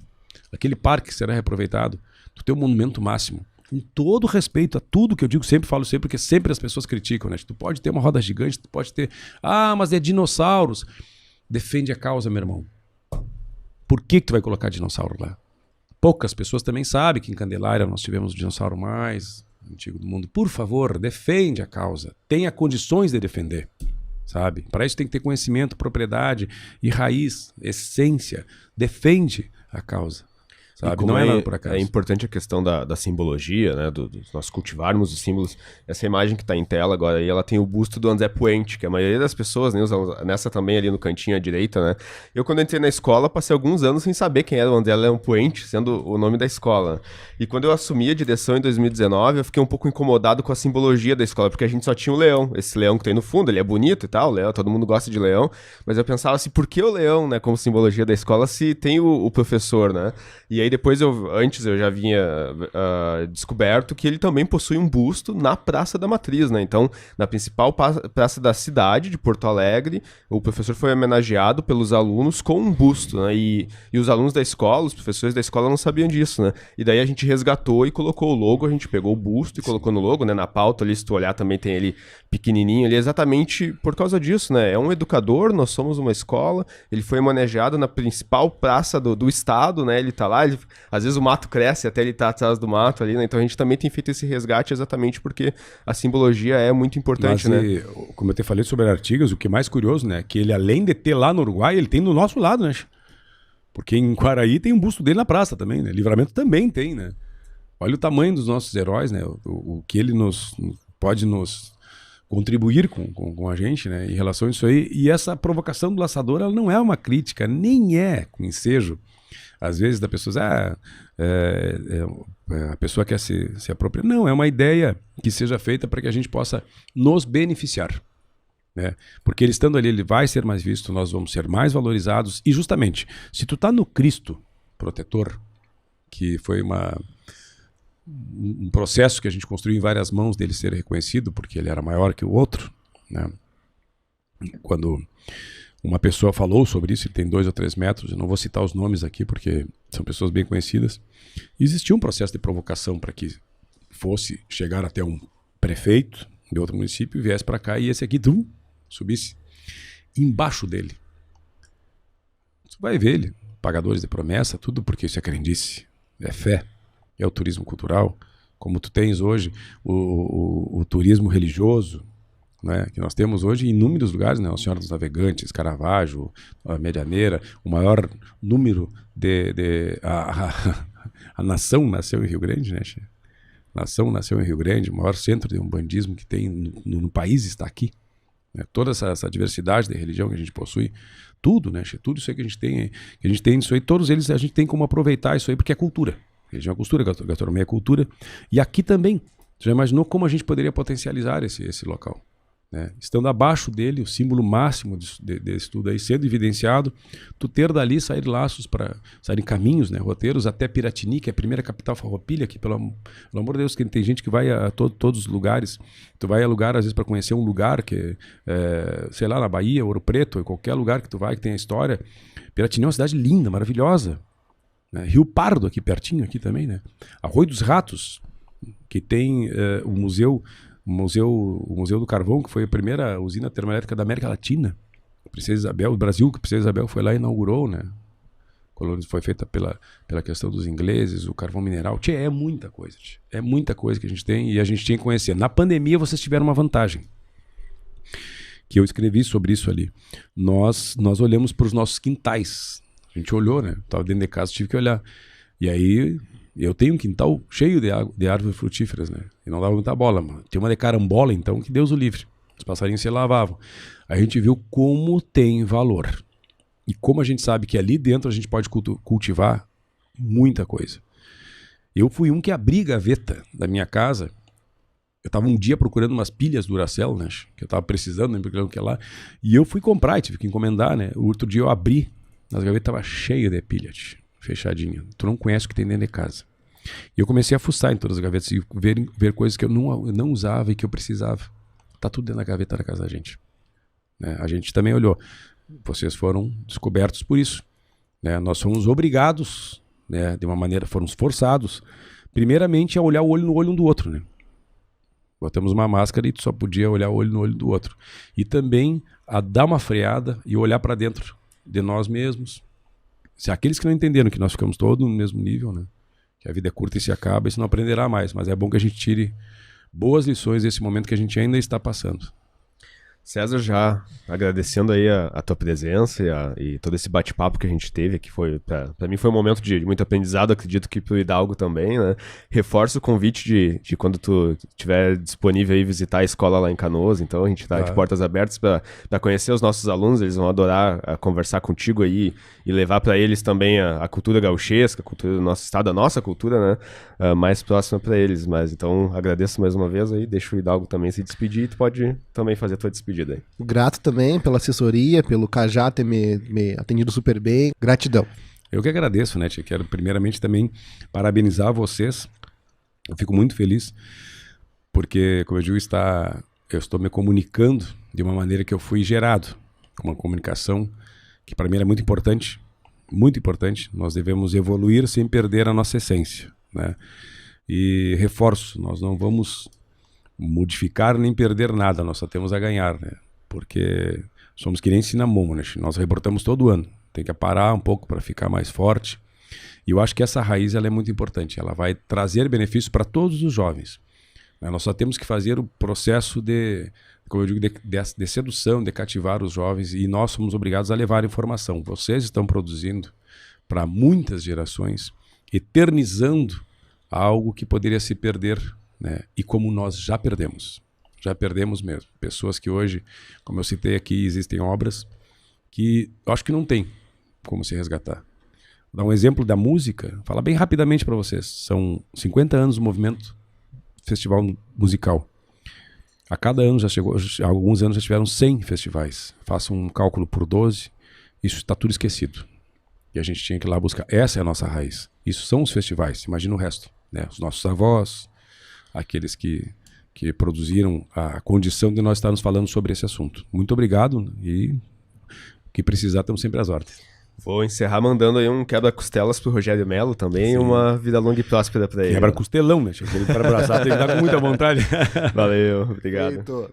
aquele parque que será reaproveitado, tu tem um monumento máximo. Com todo respeito a tudo que eu digo, sempre falo sempre, porque sempre as pessoas criticam, né? Tu pode ter uma roda gigante, tu pode ter... Ah, mas é dinossauros. Defende a causa, meu irmão. Por que tu vai colocar dinossauro lá? Poucas pessoas também sabem que em Candelária nós tivemos o dinossauro mais antigo do mundo. Por favor, defende a causa. Tenha condições de defender, sabe? Para isso tem que ter conhecimento, propriedade e raiz, essência. Defende a causa. Sabe? Não é nada por acaso. É importante a questão da simbologia, né? Nós cultivarmos os símbolos. Essa imagem que está em tela agora aí, ela tem o busto do André Puente, que a maioria das pessoas, né, nessa também ali no cantinho à direita, né? Eu, quando entrei na escola, passei alguns anos sem saber quem era o André Leão Puente, sendo o nome da escola. E quando eu assumi a direção em 2019, eu fiquei um pouco incomodado com a simbologia da escola, porque a gente só tinha o leão. Esse leão que tem no fundo, ele é bonito e tal, leão, todo mundo gosta de leão, mas eu pensava assim, por que o leão, né, como simbologia da escola, se tem o professor, né? E aí depois antes eu já vinha descoberto que ele também possui um busto na Praça da Matriz, né? Então, na principal praça da cidade de Porto Alegre, o professor foi homenageado pelos alunos com um busto, né? E os alunos da escola, os professores da escola não sabiam disso, né? E daí a gente resgatou e colocou o logo, a gente pegou o busto e colocou no logo, né? Na pauta ali, se tu olhar, também tem ele pequenininho ali, exatamente por causa disso, né? É um educador, nós somos uma escola, ele foi homenageado na principal praça do estado, né? Ele tá lá, às vezes o mato cresce até ele tá atrás do mato ali, né? Então a gente também tem feito esse resgate exatamente porque a simbologia é muito importante, né? Como eu te falei sobre Artigas, o que é mais curioso, né? Que ele, além de ter lá no Uruguai, ele tem do nosso lado, né? Porque em Quaraí tem um busto dele na praça também, né? Livramento também tem, né? Olha o tamanho dos nossos heróis, né? O que ele pode nos contribuir com a gente, né? Em relação a isso aí. E essa provocação do laçador, ela não é uma crítica, nem é com ensejo. Às vezes da pessoa, a pessoa quer se apropriar. Não, é uma ideia que seja feita para que a gente possa nos beneficiar. Né? Porque ele estando ali, ele vai ser mais visto, nós vamos ser mais valorizados. E justamente, se tu tá no Cristo protetor, que foi um processo que a gente construiu em várias mãos dele ser reconhecido, porque ele era maior que o outro, né? Quando uma pessoa falou sobre isso, ele tem 2 ou 3 metros, eu não vou citar os nomes aqui porque são pessoas bem conhecidas. Existia um processo de provocação para que fosse chegar até um prefeito de outro município e viesse para cá e esse aqui subisse embaixo dele. Você vai ver ele, pagadores de promessa, tudo porque isso é crendice, é fé, é o turismo cultural, como tu tens hoje o turismo religioso, né, que nós temos hoje em inúmeros lugares, né, Nossa Senhora dos Navegantes, Caravaggio, a Medianeira, o maior número a nação nasceu em Rio Grande, né? A nação nasceu em Rio Grande, o maior centro de umbandismo que tem no país está aqui, né? Toda essa diversidade de religião que a gente possui, tudo, né? Tudo isso aí que a gente tem isso aí, todos eles a gente tem como aproveitar isso aí, porque é cultura. Religião é cultura, gastronomia é cultura. E aqui também, você já imaginou como a gente poderia potencializar esse local? Né? Estando abaixo dele, o símbolo máximo desse tudo aí sendo evidenciado, tu ter dali sair laços para saírem caminhos, né? Roteiros até Piratini, que é a primeira capital farroupilha, que pelo amor de Deus, que tem gente que vai a todos os lugares. Tu vai a lugar às vezes para conhecer um lugar que sei lá, na Bahia, Ouro Preto, em qualquer lugar que tu vai que tem a história. Piratini é uma cidade linda, maravilhosa, né? Rio Pardo aqui pertinho aqui também, né? Arroio dos Ratos, que tem o Museu do Carvão, que foi a primeira usina termoelétrica da América Latina. Princesa Isabel, o Brasil, que a Princesa Isabel foi lá e inaugurou, né? A colônia foi feita pela questão dos ingleses, o carvão mineral. Tchê, é muita coisa, tchê. É muita coisa que a gente tem e a gente tinha que conhecer. Na pandemia vocês tiveram uma vantagem, que eu escrevi sobre isso ali. Nós olhamos para os nossos quintais. A gente olhou, né? Estava dentro de casa, tive que olhar. E aí... Eu tenho um quintal cheio de árvores frutíferas, né? E não dava muita bola, mano. Tinha uma de carambola, então, que Deus o livre. Os passarinhos se lavavam. A gente viu como tem valor. E como a gente sabe que ali dentro a gente pode cultivar muita coisa. Eu fui um que abri gaveta da minha casa. Eu estava um dia procurando umas pilhas Duracell, né? Que eu estava precisando, não lembro o que lá. E eu fui comprar e tive que encomendar, né? O outro dia eu abri, as gavetas estavam cheias de pilhas. Fechadinha. Tu não conhece o que tem dentro de casa. E eu comecei a fuçar em todas as gavetas e ver coisas que eu não usava e que eu precisava. Tá tudo dentro da gaveta da casa da gente. Né? A gente também olhou. Vocês foram descobertos por isso. Né? Nós fomos obrigados, né? De uma maneira, fomos forçados, primeiramente a olhar o olho no olho um do outro. Né? Botamos uma máscara e tu só podia olhar o olho no olho do outro. E também a dar uma freada e olhar para dentro de nós mesmos. Se aqueles que não entenderam que nós ficamos todos no mesmo nível, né? Que a vida é curta e se acaba, isso não aprenderá mais. Mas é bom que a gente tire boas lições desse momento que a gente ainda está passando. César, já agradecendo aí a tua presença e todo esse bate-papo que a gente teve aqui, pra mim foi um momento de muito aprendizado, acredito que pro Hidalgo também, né? Reforço o convite de quando tu estiver disponível aí visitar a escola lá em Canoas, então a gente tá de portas abertas para conhecer os nossos alunos, eles vão adorar conversar contigo aí e levar para eles também a cultura gauchesca, a cultura do nosso estado, a nossa cultura, né? Mais próxima para eles, mas então agradeço mais uma vez aí, deixa o Hidalgo também se despedir e tu pode também fazer a tua despedida. Grato também pela assessoria, pelo Cajá ter me atendido super bem. Gratidão. Eu que agradeço, né, tia? Quero primeiramente também parabenizar vocês. Eu fico muito feliz porque, como eu digo, eu estou me comunicando de uma maneira que eu fui gerado. Uma comunicação que para mim é muito importante. Muito importante. Nós devemos evoluir sem perder a nossa essência, né? E reforço, nós não vamos modificar nem perder nada, nós só temos a ganhar, né? Porque somos que nem Cinnamon, né? Nós rebrotamos todo ano, tem que parar um pouco para ficar mais forte. E eu acho que essa raiz ela é muito importante, ela vai trazer benefícios para todos os jovens, né? Nós só temos que fazer o processo como eu digo, de sedução, de cativar os jovens, e nós somos obrigados a levar informação. Vocês estão produzindo para muitas gerações, eternizando algo que poderia se perder, né? E como nós já perdemos mesmo. Pessoas que hoje, como eu citei aqui, existem obras que eu acho que não tem como se resgatar. Vou dar um exemplo da música, falar bem rapidamente para vocês. São 50 anos do movimento festival musical. A cada ano alguns anos já tiveram 100 festivais. Façam um cálculo por 12, isso está tudo esquecido. E a gente tinha que ir lá buscar. Essa é a nossa raiz. Isso são os festivais, imagina o resto, né? Os nossos avós, aqueles que produziram a condição de nós estarmos falando sobre esse assunto. Muito obrigado e o que precisar, estamos sempre às ordens. Vou encerrar mandando aí um quebra-costelas pro Rogério Melo também. Sim. Uma vida longa e próspera para ele. Quebra-costelão, né? Ele para abraçar, tem que dar com muita vontade. Valeu, obrigado. Eita.